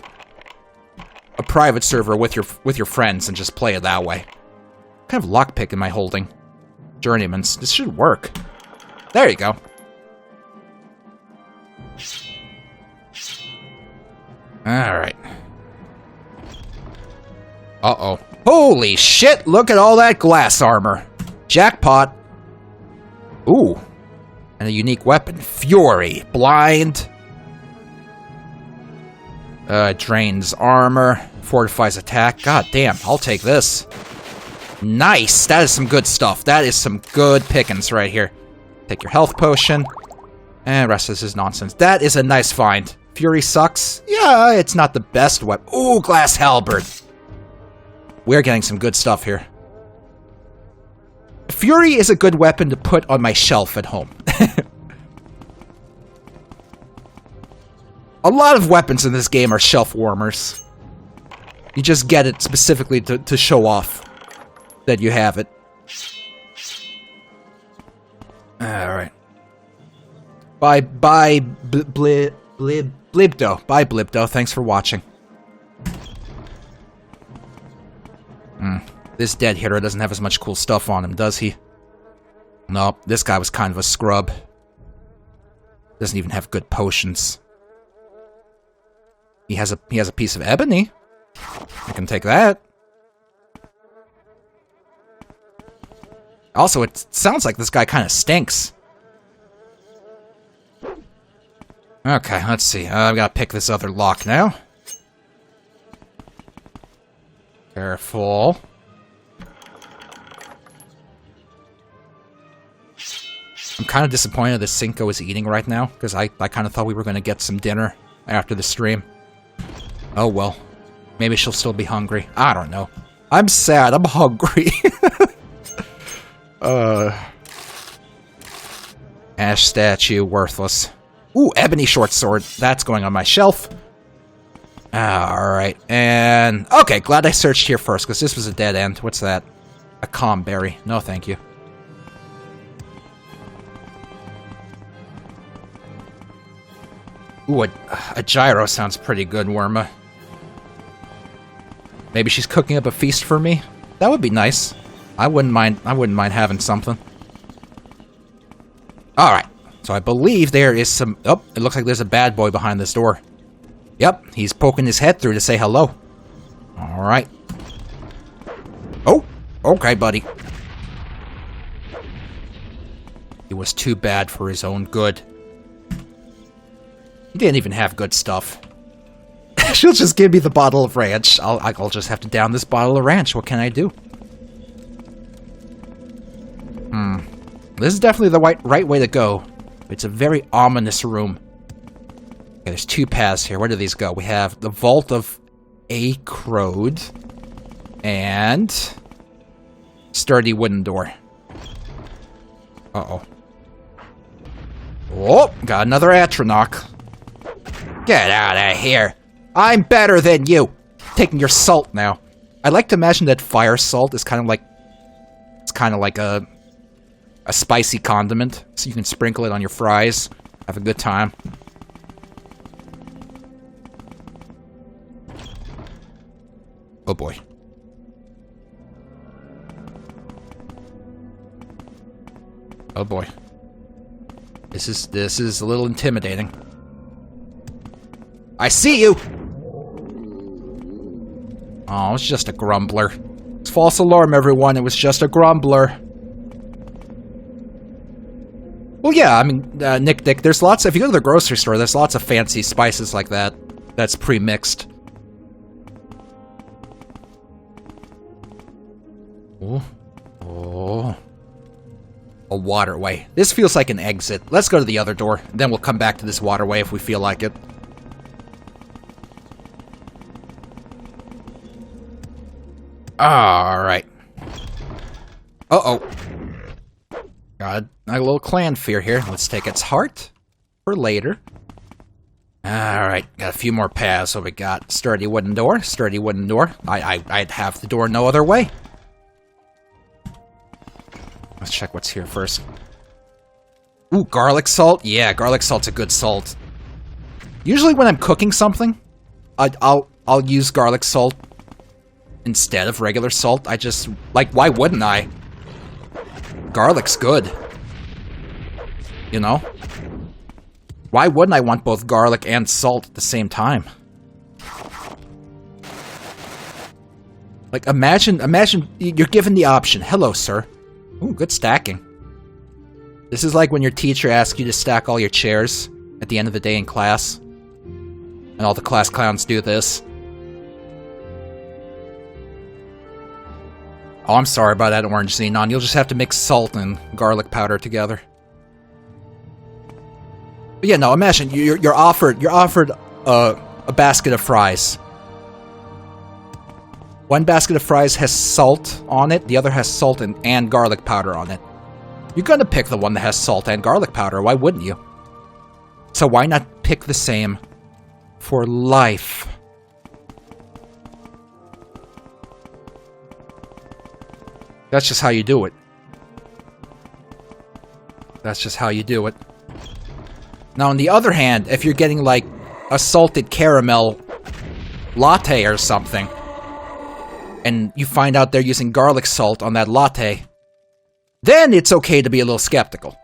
A private server with your friends and just play it that way. What kind of lockpick am I holding? Journeyman's. This should work. There you go. Alright. Uh-oh. Holy shit! Look at all that glass armor. Jackpot. Ooh. And a unique weapon. Fury. Blind. Drains armor. Fortifies attack. God damn, I'll take this. Nice! That is some good stuff. That is some good pickings right here. Take your health potion. And the rest of this is nonsense. That is a nice find. Fury sucks. Yeah, it's not the best weapon. Ooh, glass halberd. We're getting some good stuff here. Fury is a good weapon to put on my shelf at home. A lot of weapons in this game are shelf warmers. You just get it specifically to show off that you have it. Alright. Bye, Blibdo. Bye, Blibdo. Thanks for watching. This dead hitter doesn't have as much cool stuff on him, does he? Nope, this guy was kind of a scrub. Doesn't even have good potions. He has a piece of ebony. I can take that. Also, it sounds like this guy kind of stinks. Okay, let's see. I've got to pick this other lock now. Careful. I'm kind of disappointed that Cinco is eating right now, because I kind of thought we were going to get some dinner after the stream. Oh well. Maybe she'll still be hungry. I don't know. I'm sad. I'm hungry. Ash statue, worthless. Ooh, ebony short sword. That's going on my shelf. Alright, and... Okay, glad I searched here first, because this was a dead end. What's that? A calm berry. No, thank you. Ooh, a gyro sounds pretty good, Worma. Maybe she's cooking up a feast for me? That would be nice. I wouldn't mind having something. Alright. So I believe there is some... Oh, it looks like there's a bad boy behind this door. Yep, he's poking his head through to say hello. Alright. Oh, okay, buddy. He was too bad for his own good. He didn't even have good stuff. She'll just give me the bottle of ranch. I'll just have to down this bottle of ranch. What can I do? This is definitely the right way to go. It's a very ominous room. Okay, there's two paths here. Where do these go? We have the Vault of Acrode and sturdy wooden door. Uh-oh. Oh, got another Atronach. Get out of here. I'm better than you. Taking your salt now. I like to imagine that fire salt is kind of like... It's kind of like a spicy condiment. So you can sprinkle it on your fries. Have a good time. Oh boy. Oh boy. This is a little intimidating. I see you! Oh, it's just a grumbler. It's false alarm, everyone. It was just a grumbler. Well, yeah, I mean, Nick, there's lots... If you go to the grocery store, there's lots of fancy spices like that. That's pre-mixed. Oh. Oh. A waterway. This feels like an exit. Let's go to the other door. Then we'll come back to this waterway if we feel like it. Alright. Uh-oh. Got a little clan fear here. Let's take its heart for later. Alright, got a few more paths. So we got sturdy wooden door, sturdy wooden door. I'd have the door no other way. Let's check what's here first. Ooh, garlic salt? Yeah, garlic salt's a good salt. Usually when I'm cooking something, I'll use garlic salt instead of regular salt. I just... Like, why wouldn't I? Garlic's good. You know? Why wouldn't I want both garlic and salt at the same time? Like, imagine you're given the option. Hello, sir. Ooh, good stacking. This is like when your teacher asks you to stack all your chairs at the end of the day in class. And all the class clowns do this. Oh, I'm sorry about that, orange xenon. You'll just have to mix salt and garlic powder together. But yeah, no, imagine you're offered a basket of fries. One basket of fries has salt on it, the other has salt and garlic powder on it. You're gonna pick the one that has salt and garlic powder, why wouldn't you? So why not pick the same for life? That's just how you do it. That's just how you do it. Now, on the other hand, if you're getting, like, a salted caramel latte or something, and you find out they're using garlic salt on that latte, then it's okay to be a little skeptical.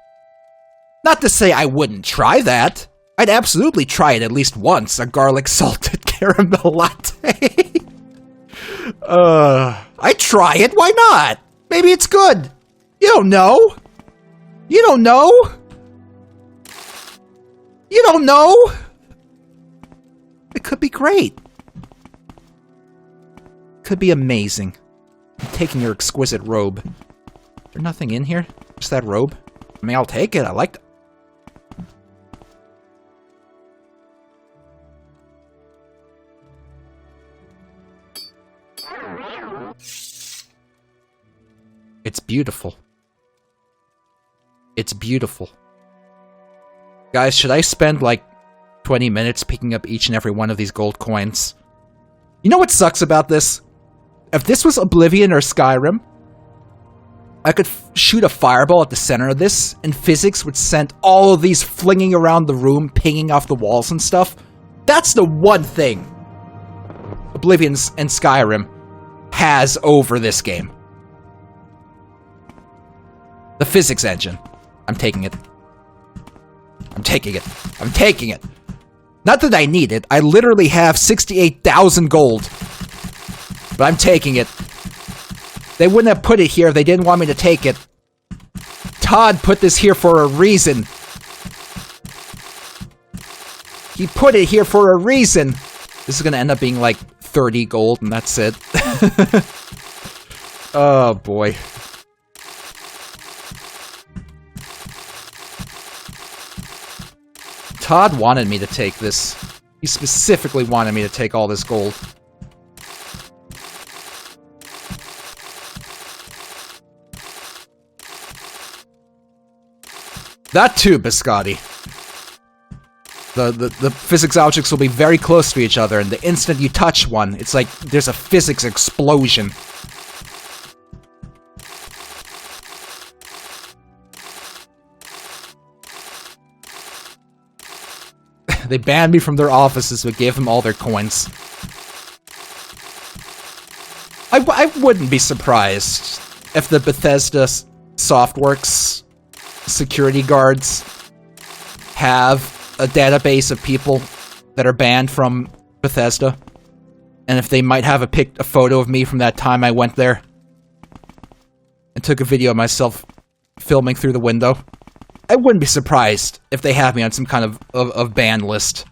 Not to say I wouldn't try that. I'd absolutely try it at least once, a garlic salted caramel latte. I'd try it, why not? Maybe it's good. You don't know. You don't know. You don't know. It could be great. Could be amazing. I'm taking your exquisite robe. Is there nothing in here? Just that robe? I mean, I'll take it. I like it. It's beautiful. It's beautiful. Guys, should I spend like 20 minutes picking up each and every one of these gold coins? You know what sucks about this? If this was Oblivion or Skyrim, I could shoot a fireball at the center of this, and physics would send all of these flinging around the room, pinging off the walls and stuff. That's the one thing Oblivion and Skyrim has over this game. The physics engine. I'm taking it. I'm taking it. I'm taking it. Not that I need it. I literally have 68,000 gold. But I'm taking it. They wouldn't have put it here if they didn't want me to take it. Todd put this here for a reason. He put it here for a reason. This is gonna end up being like 30 gold and that's it. Oh boy. Todd wanted me to take this. He specifically wanted me to take all this gold. That too, Biscotti. The physics objects will be very close to each other, and the instant you touch one, it's like there's a physics explosion. They banned me from their offices, but gave them all their coins. I wouldn't be surprised if the Bethesda Softworks security guards have a database of people that are banned from Bethesda. And if they might have a photo of me from that time I went there and took a video of myself filming through the window. I wouldn't be surprised if they have me on some kind of ban list.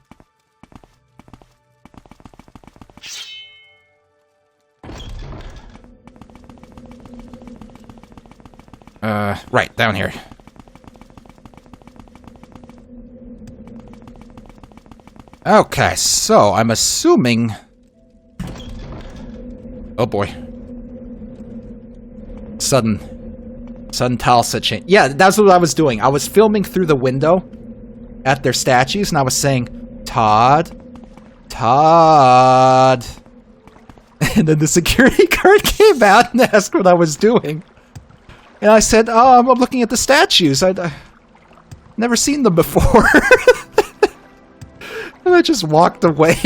Right, down here. Okay, so I'm assuming... Oh boy. Sudden tile set change. Yeah, that's what I was doing. I was filming through the window at their statues, and I was saying, Todd. And then the security guard came out and asked what I was doing. And I said, oh, I'm looking at the statues. I'd never seen them before. And I just walked away.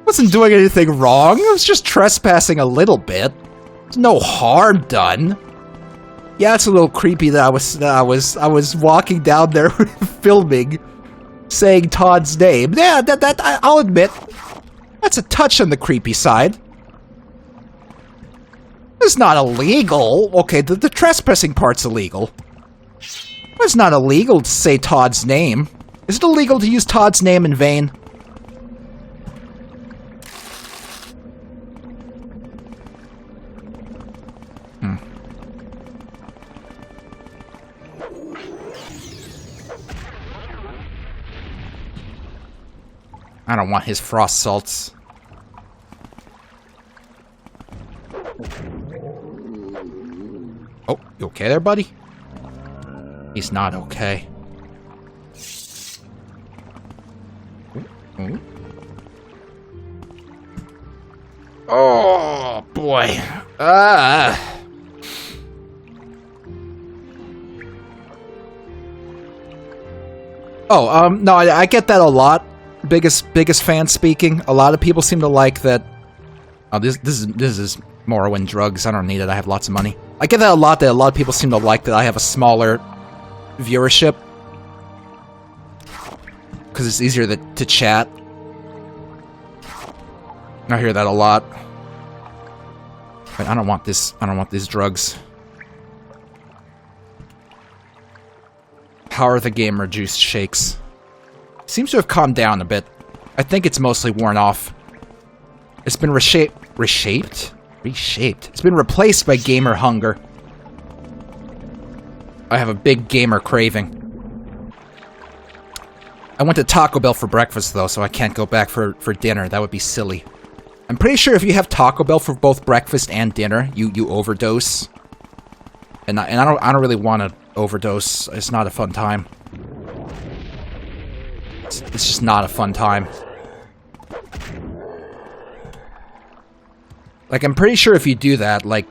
Wasn't doing anything wrong. I was just trespassing a little bit. There's no harm done. Yeah, it's a little creepy that I was walking down there filming, saying Todd's name. Yeah, I'll admit, that's a touch on the creepy side. It's not illegal. Okay, the trespassing part's illegal. It's not illegal to say Todd's name. Is it illegal to use Todd's name in vain? I don't want his frost salts. Oh, you okay there, buddy? He's not okay. Ooh. Oh, boy. No, I get that a lot. Biggest fan speaking. A lot of people seem to like that. Oh, this is Morrowind drugs. I don't need it. I have lots of money. I get that a lot. That a lot of people seem to like that I have a smaller viewership because it's easier to chat. I hear that a lot. But I don't want this. I don't want these drugs. Power the gamer juice shakes. Seems to have calmed down a bit. I think it's mostly worn off. It's been reshaped. It's been replaced by gamer hunger. I have a big gamer craving. I went to Taco Bell for breakfast though, so I can't go back for dinner. That would be silly. I'm pretty sure if you have Taco Bell for both breakfast and dinner, you overdose. And I don't really want to overdose. It's not a fun time. It's just not a fun time. Like, I'm pretty sure if you do that, like,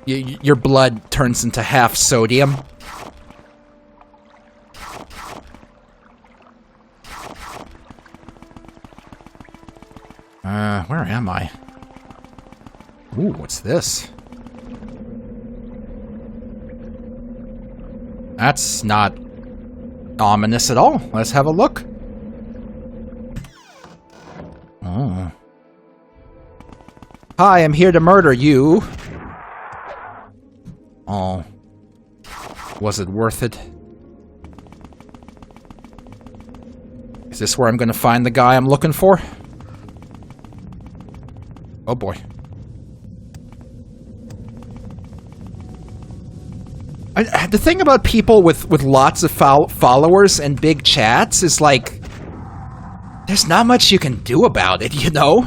your blood turns into half sodium. Where am I? Ooh, what's this? That's not ominous at all. Let's have a look. Oh. Hi, I'm here to murder you. Oh. Was it worth it? Is this where I'm gonna find the guy I'm looking for? Oh boy. The thing about people with lots of followers and big chats is, like, there's not much you can do about it, you know?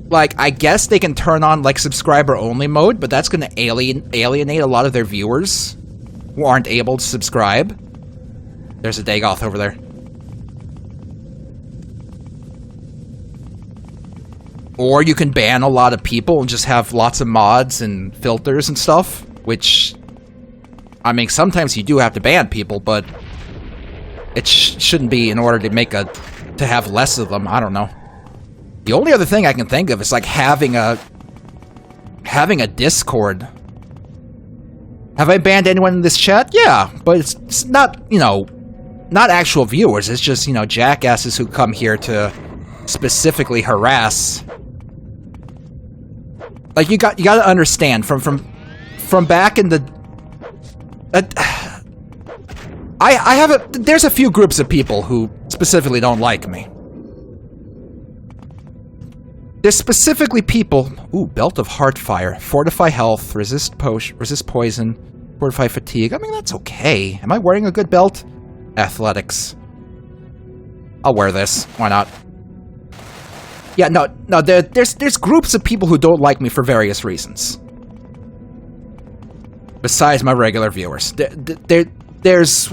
Like, I guess they can turn on, like, subscriber-only mode, but that's gonna alienate a lot of their viewers who aren't able to subscribe. There's a Dagoth over there. Or you can ban a lot of people and just have lots of mods and filters and stuff, which, I mean, sometimes you do have to ban people, but it shouldn't be in order to have less of them. I don't know. The only other thing I can think of is, like, having a Discord. Have I banned anyone in this chat? Yeah, but it's not, you know, not actual viewers. It's just, you know, jackasses who come here to specifically harass. Like, you got to understand, from back in the... there's a few groups of people who specifically don't like me. There's specifically people... Ooh, Belt of Heartfire. Fortify health, resist poison, fortify fatigue. I mean, that's okay. Am I wearing a good belt? Athletics. I'll wear this. Why not? Yeah, no, there's groups of people who don't like me for various reasons. Besides my regular viewers. There's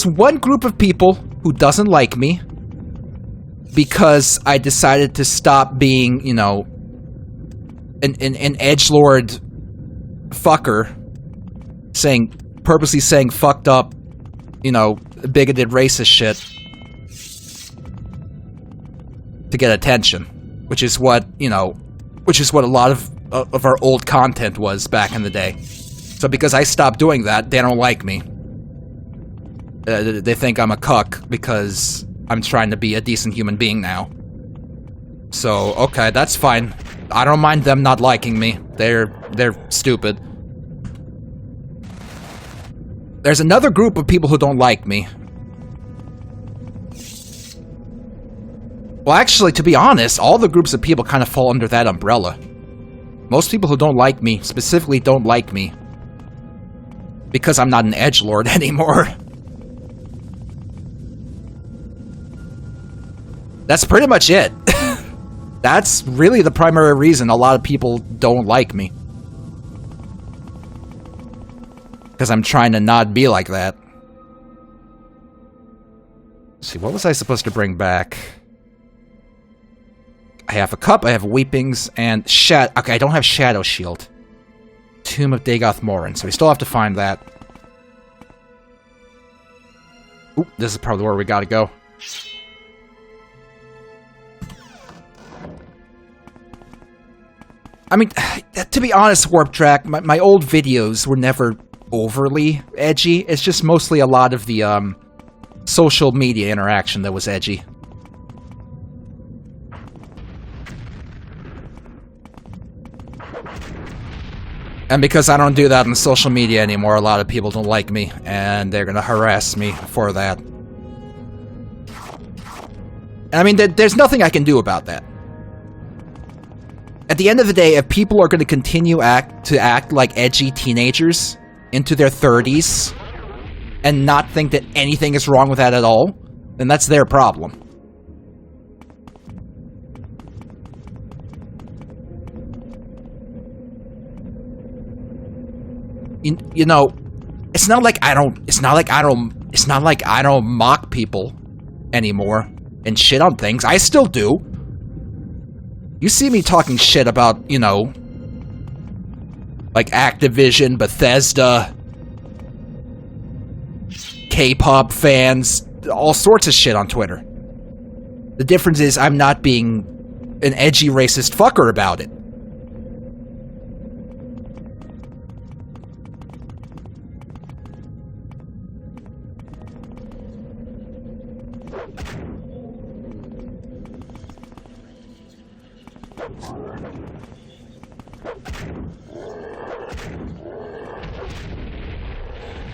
one group of people who doesn't like me because I decided to stop being, you know, an edgelord fucker purposely saying fucked up, you know, bigoted racist shit to get attention, which is what a lot of our old content was back in the day. So because I stopped doing that, they don't like me. They think I'm a cuck because I'm trying to be a decent human being now. So, okay, that's fine. I don't mind them not liking me. They're stupid. There's another group of people who don't like me. Well, actually, to be honest, all the groups of people kind of fall under that umbrella. Most people who don't like me specifically don't like me because I'm not an edgelord anymore. That's pretty much it. That's really the primary reason a lot of people don't like me. Because I'm trying to not be like that. Let's see, what was I supposed to bring back? I have a cup, I have weepings, and okay, I don't have Shadow Shield. Tomb of Dagoth Morin, so we still have to find that. Oop, this is probably where we gotta go. I mean, to be honest, Warp Track, my old videos were never overly edgy. It's just mostly a lot of the social media interaction that was edgy. And because I don't do that on social media anymore, a lot of people don't like me, and they're gonna harass me for that. I mean, there's nothing I can do about that. At the end of the day, if people are gonna continue to act like edgy teenagers into their 30s, and not think that anything is wrong with that at all, then that's their problem. You know, it's not like I don't mock people anymore and shit on things. I still do. You see me talking shit about, you know, like Activision, Bethesda, K-pop fans, all sorts of shit on Twitter. The difference is I'm not being an edgy racist fucker about it.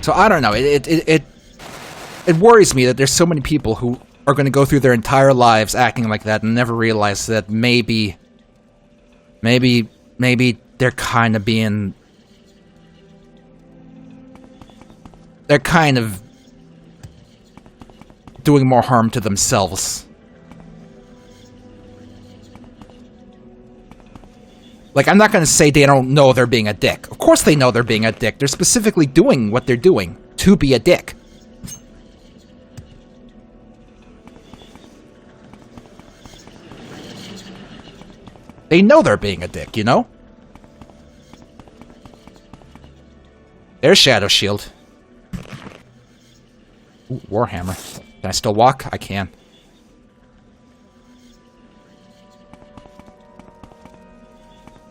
So I don't know. It worries me that there's so many people who are going to go through their entire lives acting like that and never realize that maybe they're kind of being... They're kind of doing more harm to themselves. Like, I'm not going to say they don't know they're being a dick. Of course they know they're being a dick. They're specifically doing what they're doing to be a dick. They know they're being a dick, you know? There's Shadow Shield. Ooh, Warhammer. Can I still walk? I can.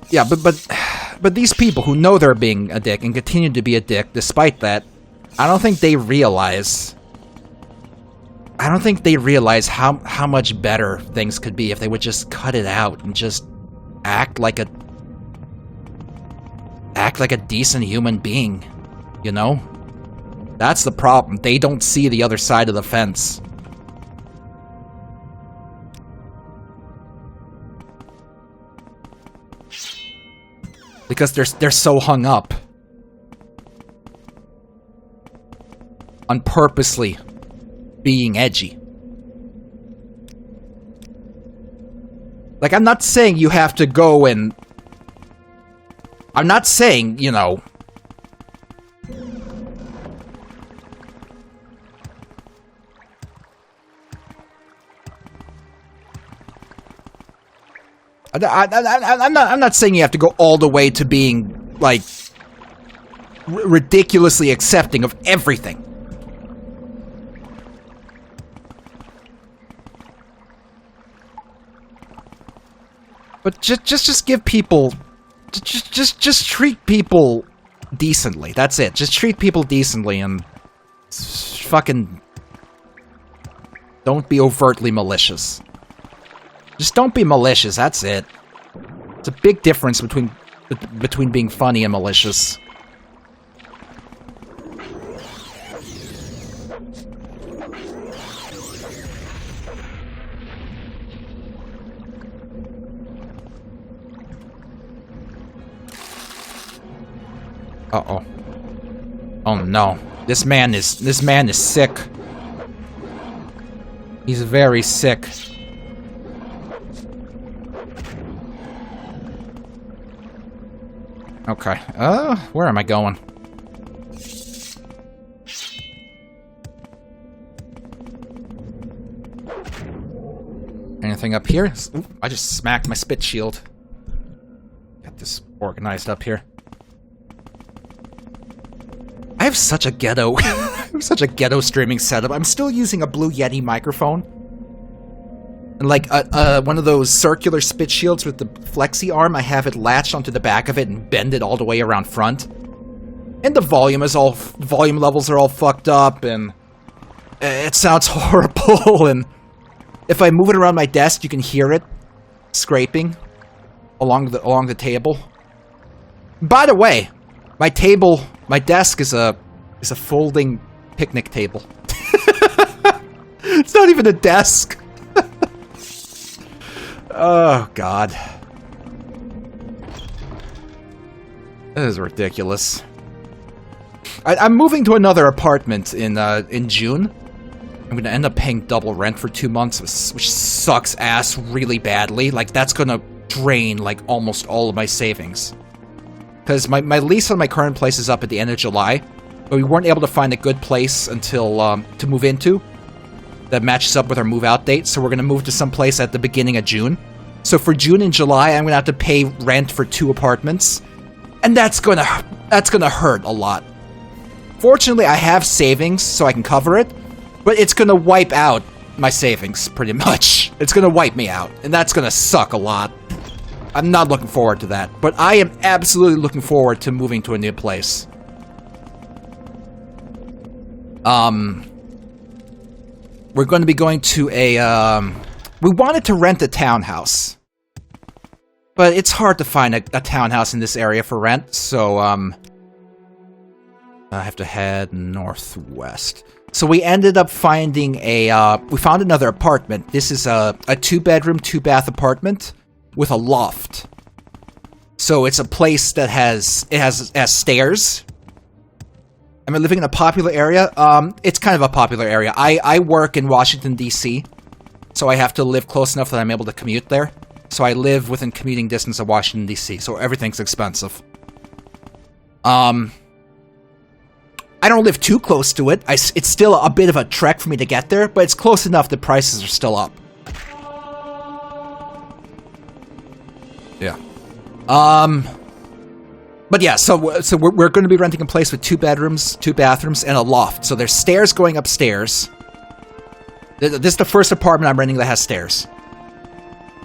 Yeah, but these people who know they're being a dick and continue to be a dick despite that, I don't think they realize... I don't think they realize how much better things could be if they would just cut it out and just act like a decent human being, you know? That's the problem. They don't see the other side of the fence. Because they're so hung up on purposely being edgy. Like, I'm not saying you have to go and... I'm not saying, you know... I'm not saying you have to go all the way to being, like, ridiculously accepting of everything. But just give people... Just treat people decently. That's it. Just treat people decently and... fucking... don't be overtly malicious. Just don't be malicious, that's it. It's a big difference between being funny and malicious. Uh-oh. Oh no. This man is sick. He's very sick. Okay. Where am I going? Anything up here? Ooh, I just smacked my spit shield. Got this organized up here. I have such a ghetto... I have such a ghetto streaming setup. I'm still using a Blue Yeti microphone. And like one of those circular spit shields with the flexi arm, I have it latched onto the back of it and bend it all the way around front. And the volume levels are all fucked up, and it sounds horrible. And if I move it around my desk, you can hear it scraping along the table. By the way, my desk is a folding picnic table. It's not even a desk. Oh, God. This is ridiculous. I'm moving to another apartment in June. I'm gonna end up paying double rent for 2 months, which sucks ass really badly. Like, that's gonna drain, like, almost all of my savings. Because my lease on my current place is up at the end of July, but we weren't able to find a good place until, to move into that matches up with our move-out date, so we're gonna move to some place at the beginning of June. So for June and July, I'm gonna have to pay rent for 2 apartments, and that's gonna hurt a lot. Fortunately, I have savings, so I can cover it, but it's gonna wipe out my savings, pretty much. It's gonna wipe me out, and that's gonna suck a lot. I'm not looking forward to that, but I am absolutely looking forward to moving to a new place. We're going to be going to a, we wanted to rent a townhouse. But it's hard to find a townhouse in this area for rent, so, I have to head northwest. So we ended up finding we found another apartment. This is a 2-bedroom, 2-bath apartment with a loft. So it's a place that has stairs. Am I living in a popular area? It's kind of a popular area. I work in Washington, D.C., so I have to live close enough that I'm able to commute there. So I live within commuting distance of Washington, D.C., so everything's expensive. I don't live too close to it. It's still a bit of a trek for me to get there, but it's close enough that prices are still up. Yeah. But yeah, so we're going to be renting a place with 2 bedrooms, 2 bathrooms, and a loft. So there's stairs going upstairs. This is the first apartment I'm renting that has stairs.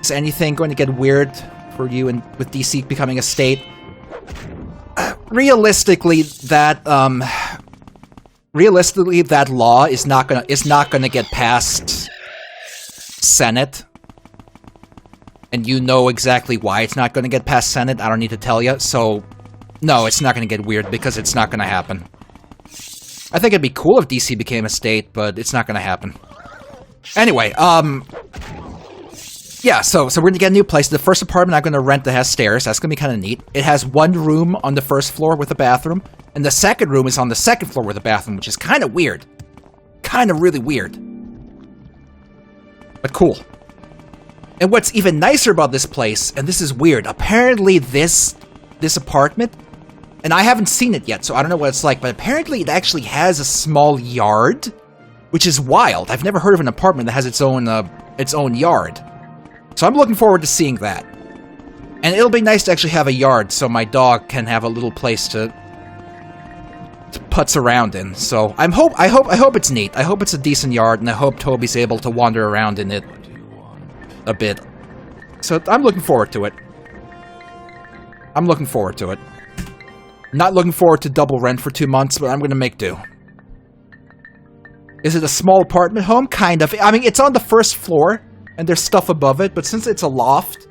Is anything going to get weird for you with DC becoming a state? Realistically, that law is not gonna get past Senate. And you know exactly why it's not gonna get past Senate. I don't need to tell you. So, no, it's not gonna get weird because it's not gonna happen. I think it'd be cool if DC became a state, but it's not gonna happen. Anyway, yeah, so we're gonna get a new place. The first apartment I'm gonna rent that has stairs. That's gonna be kind of neat. It has 1 room on the first floor with a bathroom, and the second room is on the second floor with a bathroom, which is kind of weird. Kind of really weird. But cool. And what's even nicer about this place, and this is weird, apparently this apartment, and I haven't seen it yet, so I don't know what it's like, but apparently it actually has a small yard, which is wild. I've never heard of an apartment that has its own yard. So I'm looking forward to seeing that. And it'll be nice to actually have a yard so my dog can have a little place to putz around in. So I hope it's neat. I hope it's a decent yard, and I hope Toby's able to wander around in it a bit. So I'm looking forward to it. I'm looking forward to it. Not looking forward to double rent for 2 months, but I'm gonna make do. Is it a small apartment home? Kind of. I mean, it's on the first floor, and there's stuff above it, but since it's a loft,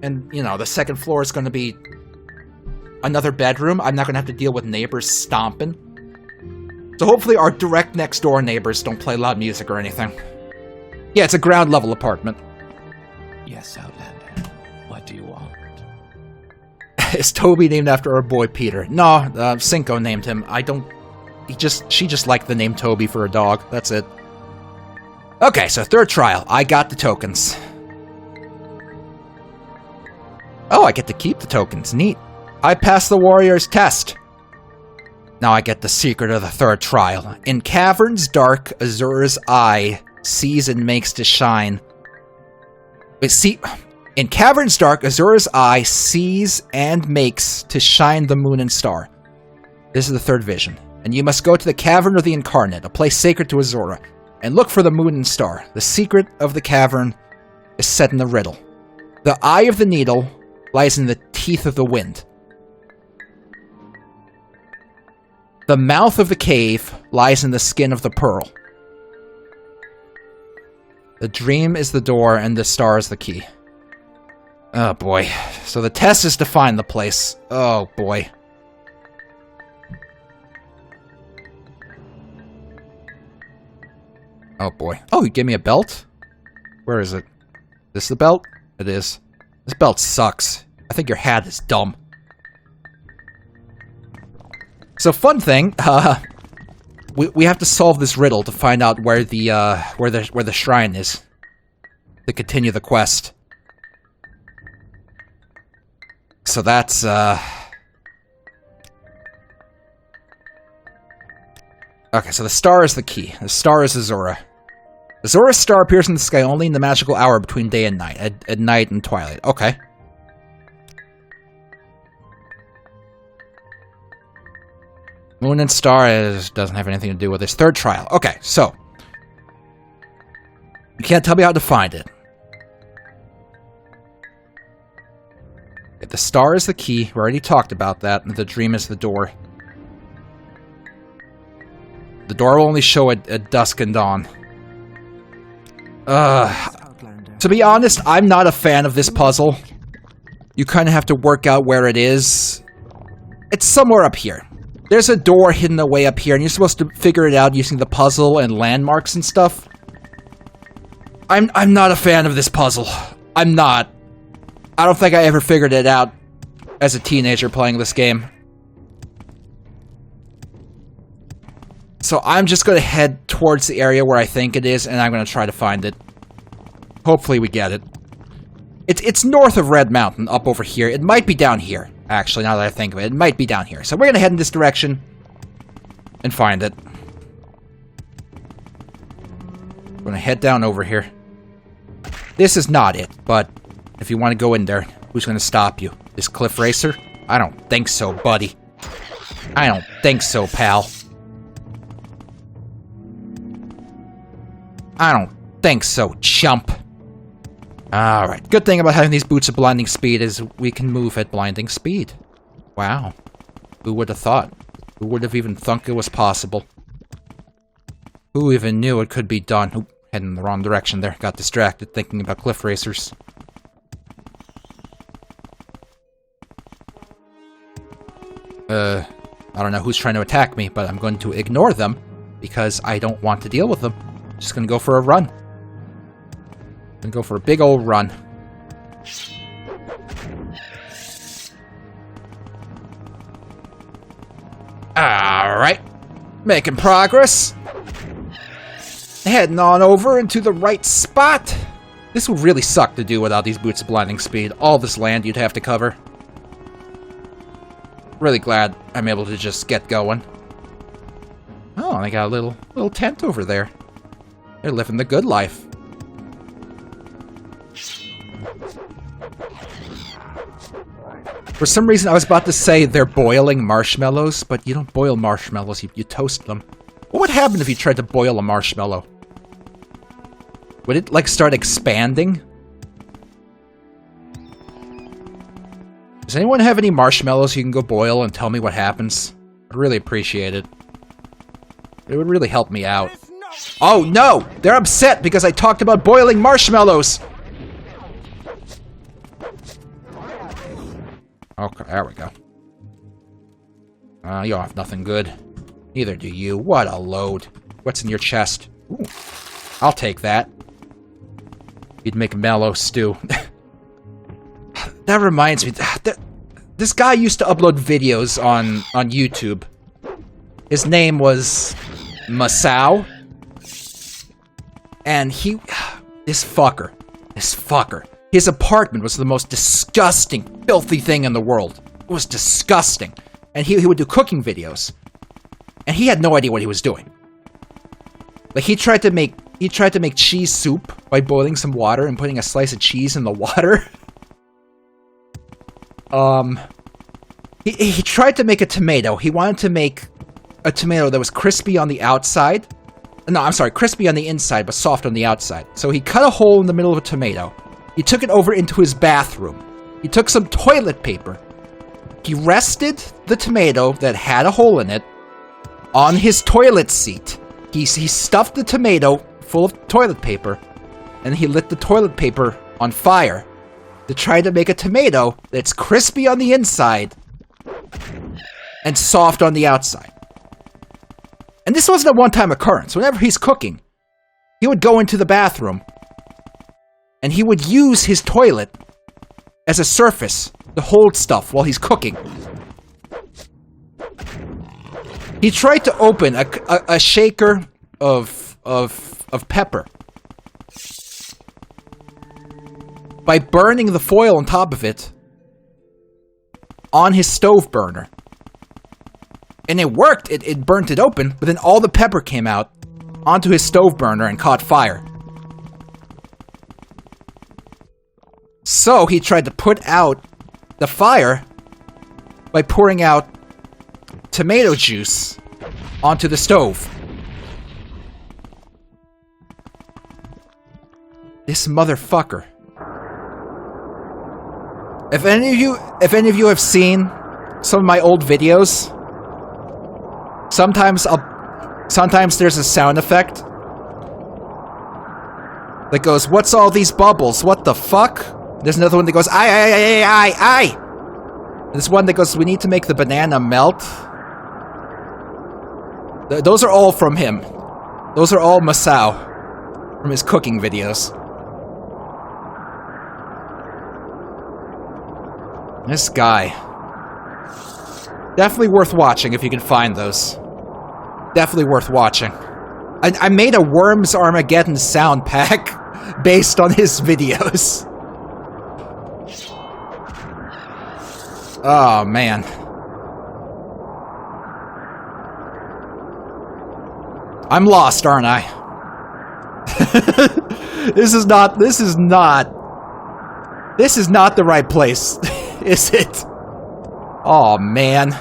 and, you know, the second floor is going to be another bedroom, I'm not going to have to deal with neighbors stomping. So hopefully our direct next-door neighbors don't play loud music or anything. Yeah, it's a ground-level apartment. Yes, Outlander. What do you want? Is Toby named after our boy Peter? No, Cinco named him. She just liked the name Toby for a dog. That's it. Okay, so 3rd trial. I got the tokens. Oh, I get to keep the tokens. Neat. I passed the warrior's test. Now I get the secret of the 3rd trial. In caverns dark, Azura's eye sees and makes to shine. In caverns dark, Azura's eye sees and makes to shine the moon and star. This is the 3rd vision. And you must go to the Cavern of the Incarnate, a place sacred to Azura, and look for the moon and star. The secret of the cavern is set in the riddle. The eye of the needle lies in the teeth of the wind. The mouth of the cave lies in the skin of the pearl. The dream is the door, and the star is the key. Oh boy. So the test is to find the place. Oh boy. Oh boy. Oh, you gave me a belt? Where is it? This the belt? It is. This belt sucks. I think your hat is dumb. So fun thing, we have to solve this riddle to find out where the shrine is. To continue the quest. So that's okay, so the star is the key. The star is Azura. Azura's star appears in the sky only in the magical hour between day and night. At night and twilight. Okay. Moon and star doesn't have anything to do with this 3rd trial. Okay, so. You can't tell me how to find it. Okay, the star is the key. We already talked about that. And the dream is the door. The door will only show at dusk and dawn. To be honest, I'm not a fan of this puzzle. You kind of have to work out where it is. It's somewhere up here. There's a door hidden away up here, and you're supposed to figure it out using the puzzle and landmarks and stuff. I'm not a fan of this puzzle. I'm not. I don't think I ever figured it out as a teenager playing this game. So I'm just going to head towards the area where I think it is, and I'm going to try to find it. Hopefully we get it. It's north of Red Mountain, up over here. It might be down here, actually, now that I think of it. It might be down here. So we're going to head in this direction and find it. I'm going to head down over here. This is not it, but if you want to go in there, who's going to stop you? This cliff racer? I don't think so, buddy. I don't think so, pal. I don't think so, chump. Alright, good thing about having these boots of blinding speed is we can move at blinding speed. Wow. Who would have thought? Who would have even thunk it was possible? Who even knew it could be done? Oop, heading in the wrong direction there. Got distracted thinking about cliff racers. I don't know who's trying to attack me, but I'm going to ignore them because I don't want to deal with them. Just gonna go for a run. Gonna go for a big old run. Alright. Making progress. Heading on over into the right spot. This would really suck to do without these boots of blinding speed. All this land you'd have to cover. Really glad I'm able to just get going. Oh, they got a little tent over there. They're living the good life. For some reason, I was about to say they're boiling marshmallows, but you don't boil marshmallows, you toast them. What would happen if you tried to boil a marshmallow? Would it, like, start expanding? Does anyone have any marshmallows you can go boil and tell me what happens? I'd really appreciate it. It would really help me out. Oh no! They're upset because I talked about boiling marshmallows! Okay, there we go. You don't have nothing good. Neither do you. What a load. What's in your chest? Ooh, I'll take that. You'd make a mellow stew. That reminds me. This guy used to upload videos on YouTube. His name was Masao. And this fucker. His apartment was the most disgusting, filthy thing in the world. It was disgusting. And he would do cooking videos. And he had no idea what he was doing. Like, he tried to make cheese soup by boiling some water and putting a slice of cheese in the water. He tried to make a tomato. He wanted to make a tomato that was crispy on the outside. No, I'm sorry, crispy on the inside, but soft on the outside. So he cut a hole in the middle of a tomato. He took it over into his bathroom. He took some toilet paper. He rested the tomato that had a hole in it on his toilet seat. He stuffed the tomato full of toilet paper, and he lit the toilet paper on fire to try to make a tomato that's crispy on the inside and soft on the outside. And this wasn't a one-time occurrence. Whenever he's cooking, he would go into the bathroom and he would use his toilet as a surface to hold stuff while he's cooking. He tried to open a shaker of pepper by burning the foil on top of it on his stove burner. And it worked. It burnt it open, but then all the pepper came out onto his stove burner and caught fire. So he tried to put out the fire by pouring out tomato juice onto the stove. This motherfucker. If any of you have seen some of my old videos, sometimes there's a sound effect that goes, "What's all these bubbles? What the fuck?" There's another one that goes, "I." There's one that goes, "We need to make the banana melt." Those are all from him. Those are all Masao from his cooking videos. This guy. Definitely worth watching if you can find those. Definitely worth watching. I made a Worms Armageddon sound pack based on his videos. Oh, man. I'm lost, aren't I? This is not the right place, is it? Oh, man.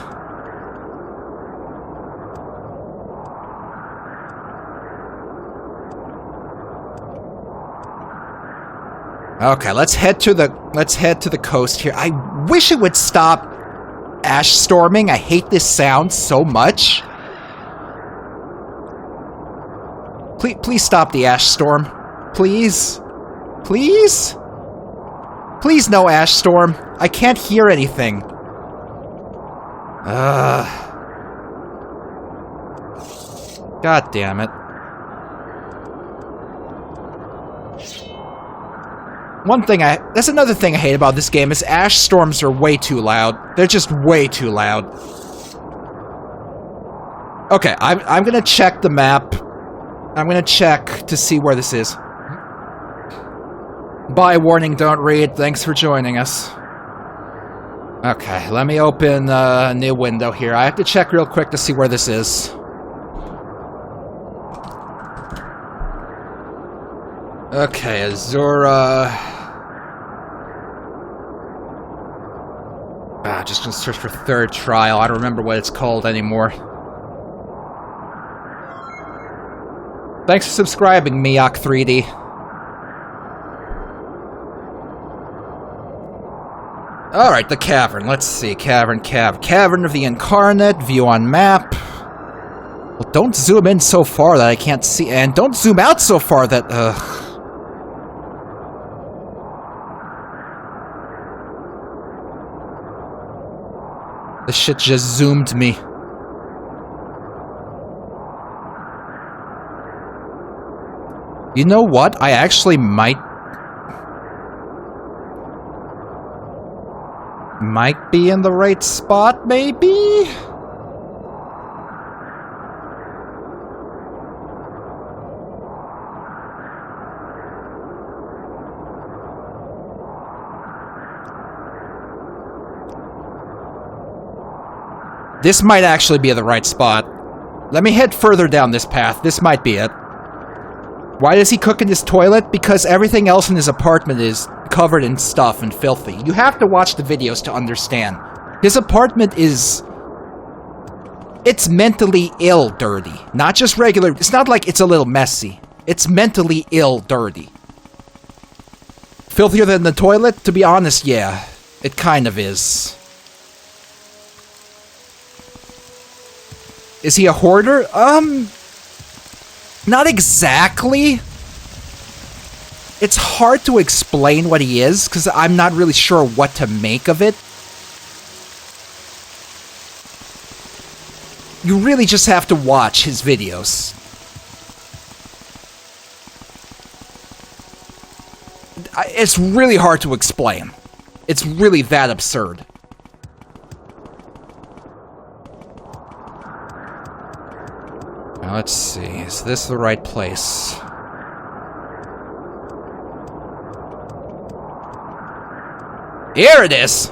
Okay, let's head to the coast here. I wish it would stop ash storming. I hate this sound so much. Please stop the ash storm. Please. Please? Please no ash storm. I can't hear anything. God damn it. That's another thing I hate about this game is ash storms are way too loud. They're just way too loud. Okay, I'm gonna check the map. I'm gonna check to see where this is. Bye, warning, don't read. Thanks for joining us. Okay, let me open a new window here. I have to check real quick to see where this is. Okay, Azura... just gonna search for third trial. I don't remember what it's called anymore. Thanks for subscribing, Miyak3D. Alright, the cavern. Let's see. Cavern of the Incarnate. View on map. Well, don't zoom in so far that I can't see. And don't zoom out so far that... This shit just zoomed me. You know what? I actually might be in the right spot, maybe? This might actually be the right spot. Let me head further down this path. This might be it. Why does he cook in his toilet? Because everything else in his apartment is covered in stuff and filthy. You have to watch the videos to understand. His apartment is... It's mentally ill dirty. Not just regular... It's not like it's a little messy. It's mentally ill dirty. Filthier than the toilet? To be honest, yeah. It kind of is. Is he a hoarder? Not exactly. It's hard to explain what he is, because I'm not really sure what to make of it. You really just have to watch his videos. It's really hard to explain. It's really that absurd. Now let's see, is this the right place? Here it is!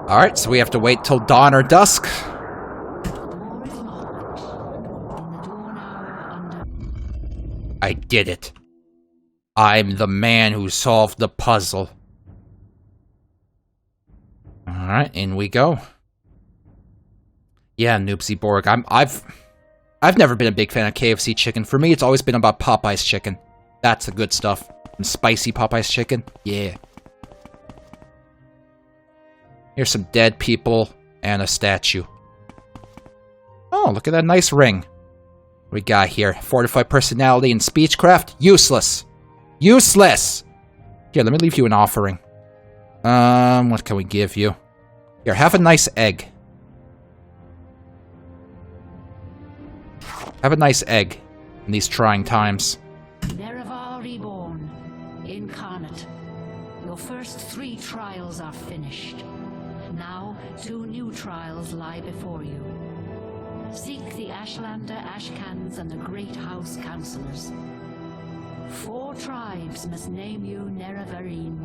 Alright, so we have to wait till dawn or dusk. I did it. I'm the man who solved the puzzle. Alright, in we go. Yeah, Noobsy Borg. I've never been a big fan of KFC chicken. For me, it's always been about Popeye's chicken. That's the good stuff. And spicy Popeye's chicken. Yeah. Here's some dead people and a statue. Oh, look at that nice ring. What we got here? Fortified personality and speechcraft? Useless. Useless! Here, let me leave you an offering. What can we give you? Here, have a nice egg. Have a nice egg in these trying times. Nerevar reborn, incarnate. Your first 3 trials are finished. Now, 2 new trials lie before you. Seek the Ashlander, Ashcans, and the Great House Councillors. 4 tribes must name you Nerevarine.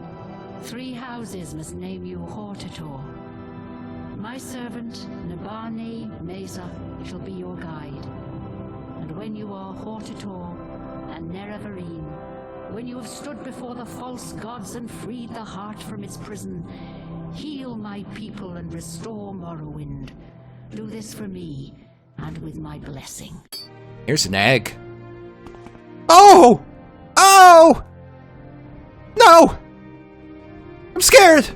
3 houses must name you Hortator. My servant, Nabani Mesa, shall be your guide. And when you are Hortator and Nerevarine, when you have stood before the false gods and freed the heart from its prison, heal my people and restore Morrowind. Do this for me, and with my blessing. Here's an egg. Oh! Oh! No! I'm scared!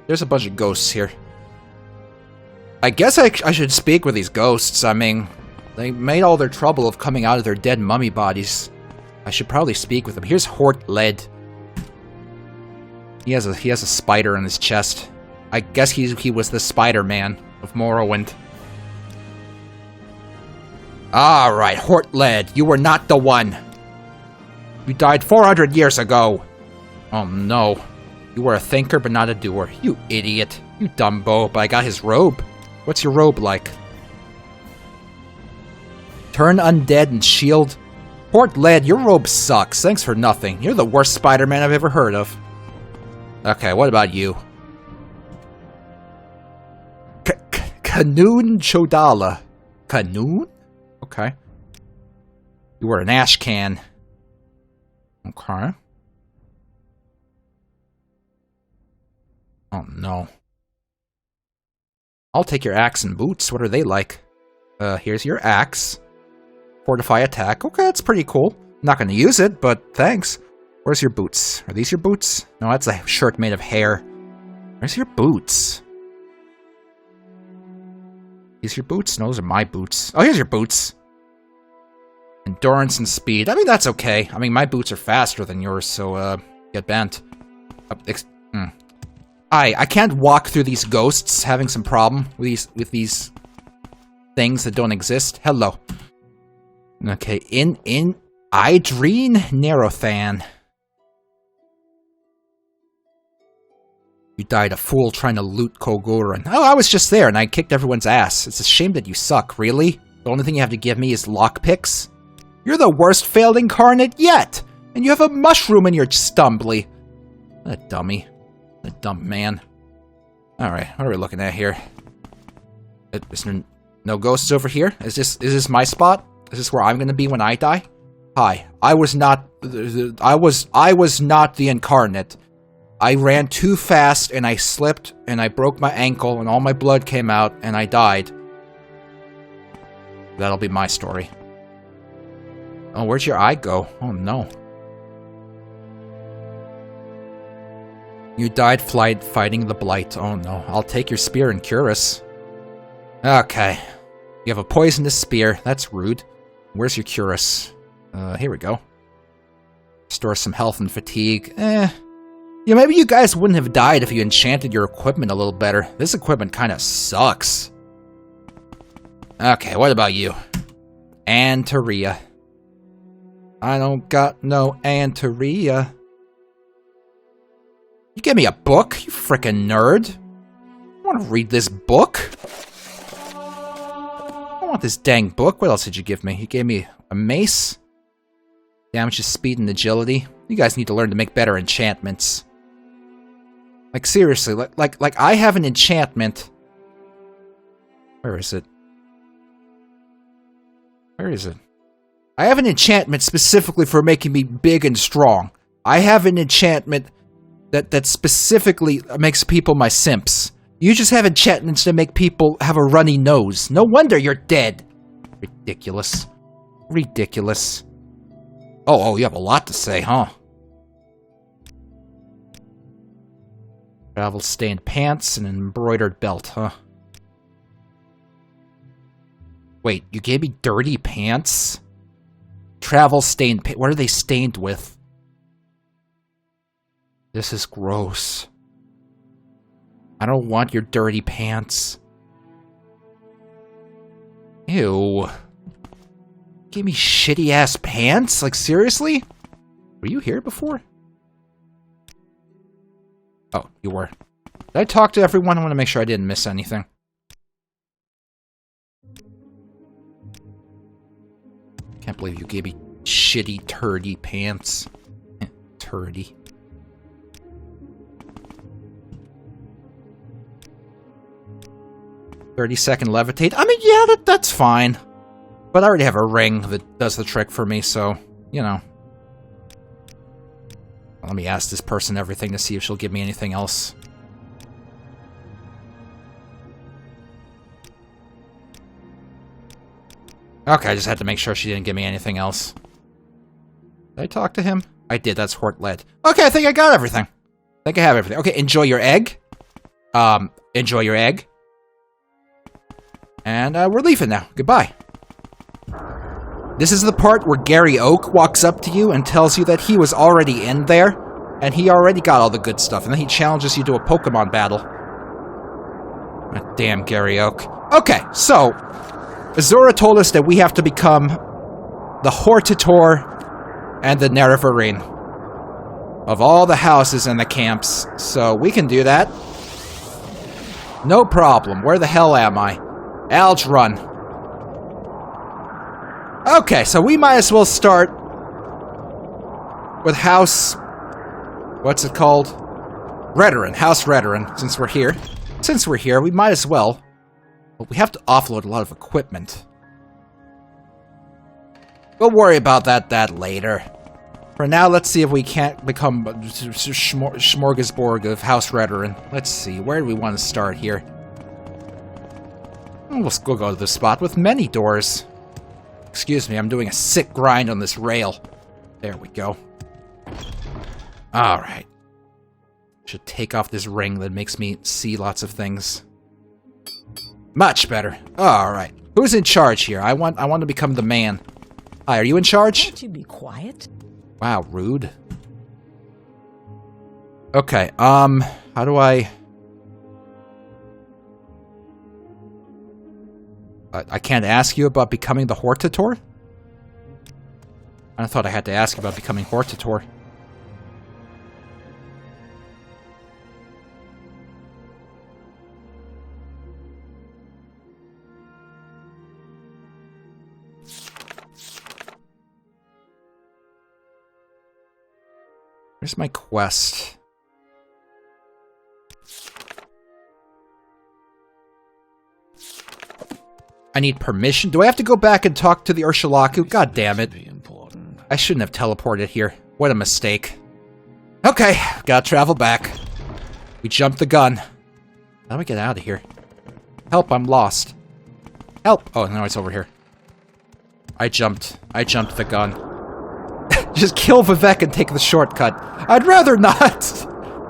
There's a bunch of ghosts here. I guess I should speak with these ghosts. I mean, they made all their trouble of coming out of their dead mummy bodies. I should probably speak with them. Here's Hort Led. He has a spider in his chest. I guess he was the Spider-Man of Morrowind. Alright, Hort Led, you were not the one. You died 400 years ago. Oh no. You were a thinker but not a doer. You idiot. You dumbo, but I got his robe. What's your robe like? Turn undead and shield. Hort Led, your robe sucks. Thanks for nothing. You're the worst Spider-Man I've ever heard of. Okay, what about you? Kanoon Chodala. Kanoon? Okay. You were an Ashcan. Okay. Oh no. I'll take your axe and boots. What are they like? Here's your axe. Fortify attack. Okay, that's pretty cool. Not gonna use it, but thanks. Where's your boots? Are these your boots? No, that's a shirt made of hair. Where's your boots? These your boots? No, those are my boots. Oh, here's your boots. Endurance and speed. I mean, that's okay. I mean, my boots are faster than yours, so, get bent. I can't walk through these ghosts having some problem with these things that don't exist. Hello. Okay, in Idreen Narrowthan. You died a fool trying to loot Kogoran. Oh, I was just there and I kicked everyone's ass. It's a shame that you suck, really? The only thing you have to give me is lockpicks? You're the worst failed incarnate yet! And you have a mushroom in your stumbly. What a dummy. A dumb man. Alright, what are we looking at here? Is there no ghosts over here? Is this my spot? Is this where I'm gonna be when I die? Hi, I was not the incarnate. I ran too fast and I slipped and I broke my ankle and all my blood came out and I died. That'll be my story. Oh, where'd your eye go? Oh no. You died fighting the blight. Oh no. I'll take your spear and cure us. Okay. You have a poisonous spear. That's rude. Where's your cuirass? Here we go. Restore some health and fatigue. Yeah, maybe you guys wouldn't have died if you enchanted your equipment a little better. This equipment kinda sucks. Okay, what about you? Antaria. I don't got no Antaria. You gave me a book, you frickin' nerd. I wanna read this book. I want this dang book. What else did you give me? You gave me a mace. Damages speed and agility. You guys need to learn to make better enchantments. Like seriously, like I have an enchantment. Where is it? Where is it? I have an enchantment specifically for making me big and strong. I have an enchantment that specifically makes people my simps. You just have enchantments to make people have a runny nose. No wonder you're dead. Ridiculous. Ridiculous. Oh, you have a lot to say, huh? Travel-stained pants and an embroidered belt, huh? Wait, you gave me dirty pants? Travel-stained pants. What are they stained with? This is gross. I don't want your dirty pants. Ew. Gave me shitty-ass pants? Like, seriously? Were you here before? Oh, you were. Did I talk to everyone? I want to make sure I didn't miss anything. Can't believe you gave me shitty, turdy pants. Turdy. "30-second levitate." I mean, yeah, that's fine. But I already have a ring that does the trick for me, so, you know. Let me ask this person everything to see if she'll give me anything else. Okay, I just had to make sure she didn't give me anything else. Did I talk to him? I did, that's Hortled. Okay, I think I got everything. I think I have everything. Okay, enjoy your egg. Enjoy your egg. And, we're leaving now. Goodbye. This is the part where Gary Oak walks up to you and tells you that he was already in there, and he already got all the good stuff, and then he challenges you to a Pokemon battle. Damn Gary Oak. Okay, so, Azura told us that we have to become the Hortator and the Nerevarine of all the houses and the camps, so we can do that. No problem. Where the hell am I? Alge, run. Okay, so we might as well start with House... What's it called? Redoran. House Redoran, since we're here. Since we're here, we might as well. But we have to offload a lot of equipment. We'll worry about that later. For now, let's see if we can't become a smorgasbord of House Redoran. Let's see, where do we want to start here? Let's go to the spot with many doors. Excuse me, I'm doing a sick grind on this rail. There we go. Alright. Should take off this ring that makes me see lots of things. Much better. Alright. Who's in charge here? I want to become the man. Hi, are you in charge? Can't you be quiet? Wow, rude. Okay, how do I can't ask you about becoming the Hortator? I thought I had to ask about becoming Hortator. Where's my quest? I need permission? Do I have to go back and talk to the Ursulaku? God damn it. I shouldn't have teleported here. What a mistake. Okay, gotta travel back. We jumped the gun. How do we get out of here? Help, I'm lost. Help! Oh, no, it's over here. I jumped the gun. Just kill Vivek and take the shortcut. I'd rather not!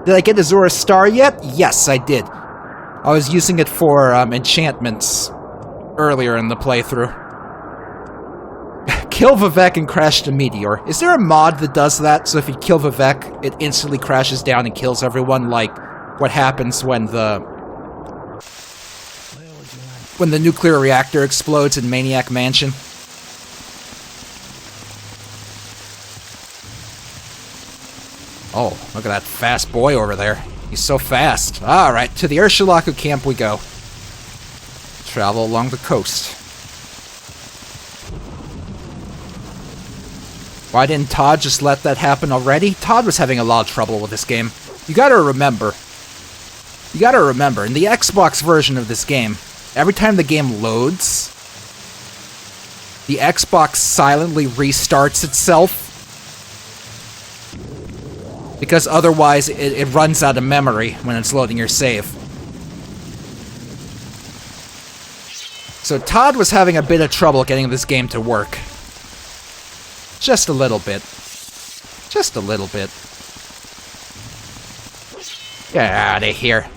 Did I get Azura's star yet? Yes, I did. I was using it for, enchantments earlier in the playthrough. Kill Vivek and crash the meteor. Is there a mod that does that? So if you kill Vivek, it instantly crashes down and kills everyone, like what happens when the nuclear reactor explodes in Maniac Mansion? Oh, look at that fast boy over there. He's so fast. Alright, to the Ursulaku camp we go. Travel along the coast. Why didn't Todd just let that happen already? Todd was having a lot of trouble with this game. You gotta remember, in the Xbox version of this game, every time the game loads, the Xbox silently restarts itself. Because otherwise, it runs out of memory when it's loading your save. So Todd was having a bit of trouble getting this game to work. Just a little bit. Just a little bit. Get out of here.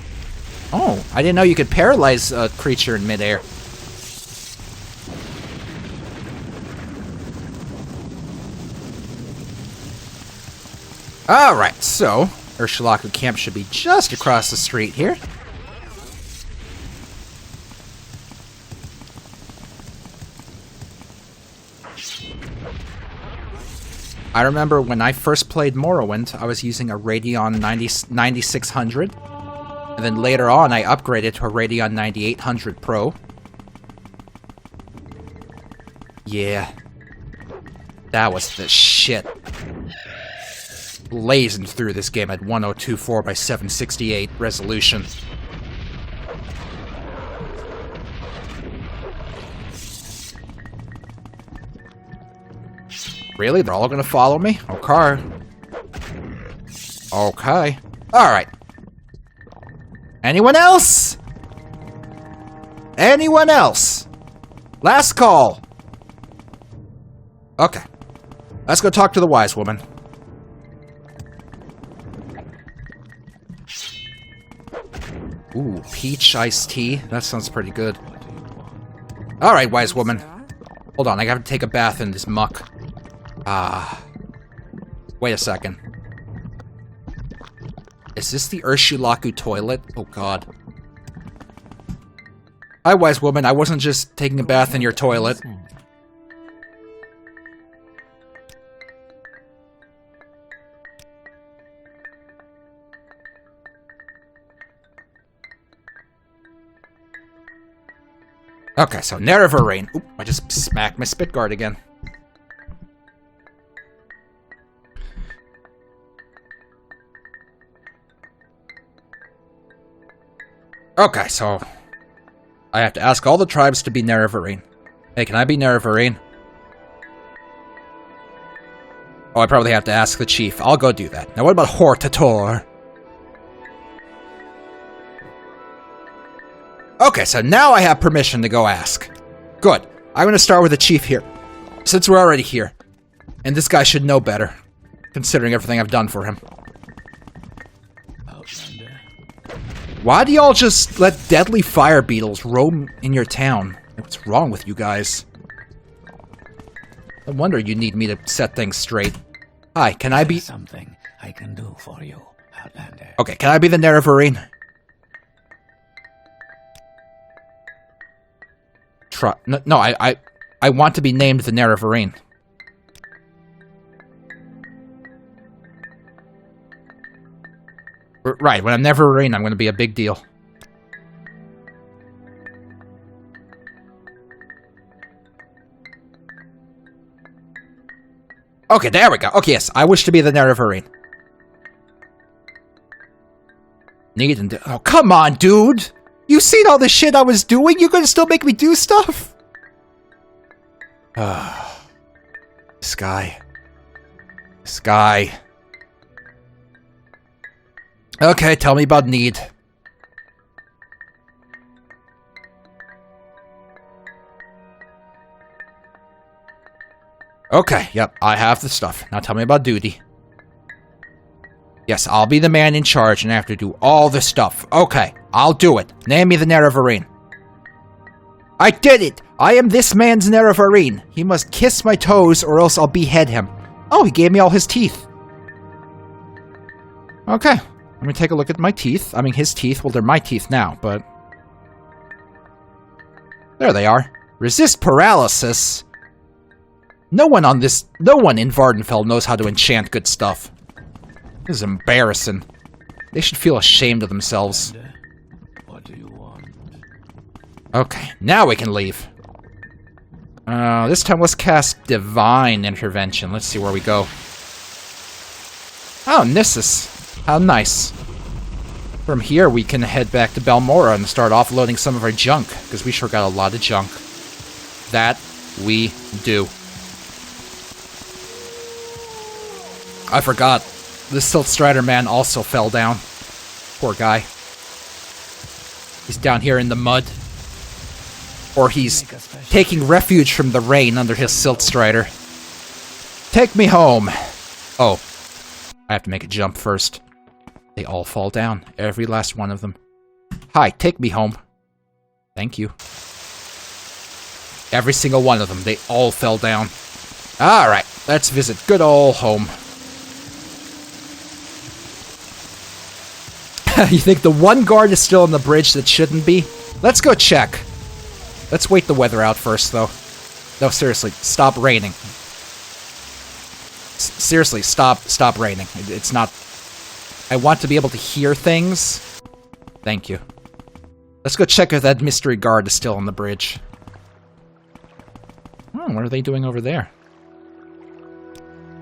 Oh, I didn't know you could paralyze a creature in midair. Alright, so Ursulaku camp should be just across the street here. I remember when I first played Morrowind, I was using a Radeon 9600, and then later on I upgraded to a Radeon 9800 Pro. Yeah. That was the shit. Blazing through this game at 1024 by 768 resolution. Really? They're all gonna follow me? Okay. Okay. Alright. Anyone else? Anyone else? Last call. Okay. Let's go talk to the wise woman. Ooh, peach iced tea. That sounds pretty good. Alright, wise woman. Hold on, I gotta take a bath in this muck. Wait a second. Is this the Ursulaku toilet? Oh god. Hi, wise woman. I wasn't just taking a bath in your toilet. Okay, so Nerevarine. Oop, I just smacked my spit guard again. Okay, so I have to ask all the tribes to be Nerevarine. Hey, can I be Nerevarine? Oh, I probably have to ask the chief. I'll go do that. Now what about Hortator? Okay, so now I have permission to go ask. Good. I'm gonna start with the chief here, since we're already here. And this guy should know better, considering everything I've done for him. Why do y'all just let deadly fire beetles roam in your town? What's wrong with you guys? No wonder you need me to set things straight. Hi, can I be... Something I can do for you, Outlander. Okay, can I be the Nerevarine? No, I want to be named the Nerevarine. Right, when I'm Nerevarine, I'm going to be a big deal. Okay, there we go. Okay, yes, I wish to be the Nerevarine. Need and oh, come on, dude! You seen all the shit I was doing? You gonna still make me do stuff? This guy. This guy. Okay, tell me about need. Okay, yep, I have the stuff. Now tell me about duty. Yes, I'll be the man in charge and I have to do all the stuff. Okay, I'll do it. Name me the Nerevarine. I did it! I am this man's Nerevarine. He must kiss my toes or else I'll behead him. Oh, he gave me all his teeth. Okay, let me take a look at my teeth. I mean, his teeth. Well, they're my teeth now, but... there they are. Resist paralysis. No one in Vardenfell knows how to enchant good stuff. This is embarrassing. They should feel ashamed of themselves. What do you want? Okay, now we can leave. This time let's cast Divine Intervention. Let's see where we go. Oh, Nissus. How nice. From here, we can head back to Balmora and start offloading some of our junk, because we sure got a lot of junk. That we do. I forgot. The Silt Strider man also fell down. Poor guy. He's down here in the mud. Or he's taking refuge from the rain under his silt strider. Take me home. Oh, I have to make a jump first. They all fall down, every last one of them. Hi, take me home. Thank you. Every single one of them, they all fell down. Alright, let's visit good old home. You think the one guard is still on the bridge that shouldn't be? Let's go check. Let's wait the weather out first, though. No, seriously, stop raining. Seriously, stop raining. It's not... I want to be able to hear things. Thank you. Let's go check if that mystery guard is still on the bridge. Oh, what are they doing over there?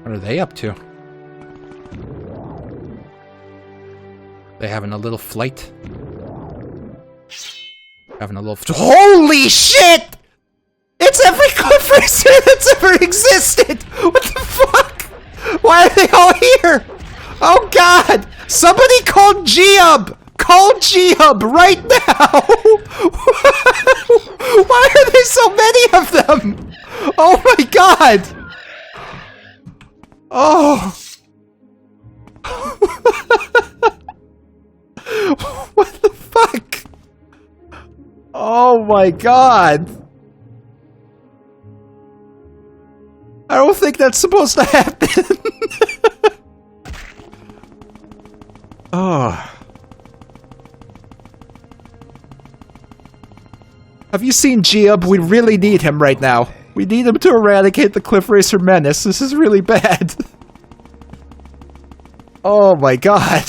What are they up to? They having a little flight? Having a little... Holy shit! It's every cliff racer that's ever existed! What the fuck? Why are they all here? Oh god! Somebody call Geob! Call Geob right now! Why are there so many of them? Oh my god! Oh! What the fuck? Oh my god! I don't think that's supposed to happen. Oh. Have you seen Geob? We really need him right now. We need him to eradicate the Cliff Racer menace. This is really bad. Oh my god.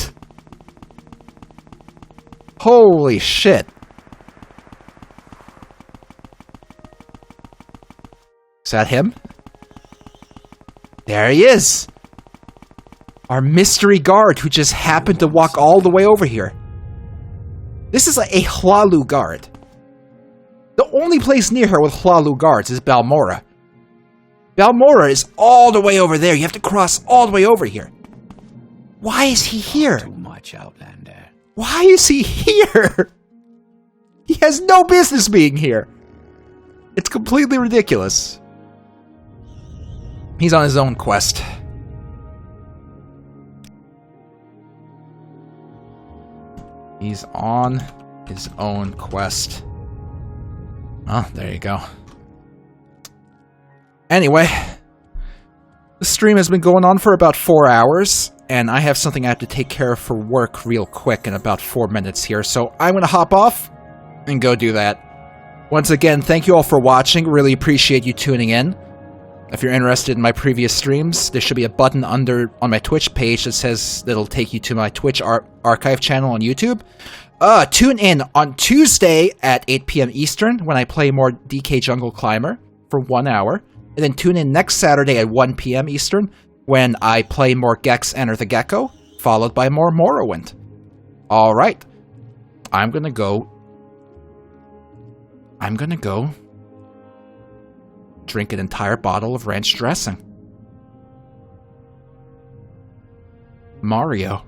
Holy shit. Is that him? There he is! Our mystery guard who just happened to walk all the way over here. This is a Hlalu guard. The only place near here with Hlalu guards is Balmora. Balmora is all the way over there. You have to cross all the way over here. Why is he here? Too much, Outlander. Why is he here? He has no business being here. It's completely ridiculous. He's on his own quest. He's on his own quest. Oh, there you go. Anyway, the stream has been going on for about 4 hours, and I have something I have to take care of for work real quick in about 4 minutes here, so I'm gonna hop off and go do that. Once again, thank you all for watching. Really appreciate you tuning in. If you're interested in my previous streams, there should be a button on my Twitch page that says that'll take you to my Twitch archive channel on YouTube. Tune in on Tuesday at 8 p.m. Eastern when I play more DK Jungle Climber for 1 hour. And then tune in next Saturday at 1 p.m. Eastern when I play more Gex Enter the Gecko, followed by more Morrowind. Alright. I'm gonna go drink an entire bottle of ranch dressing. Mario.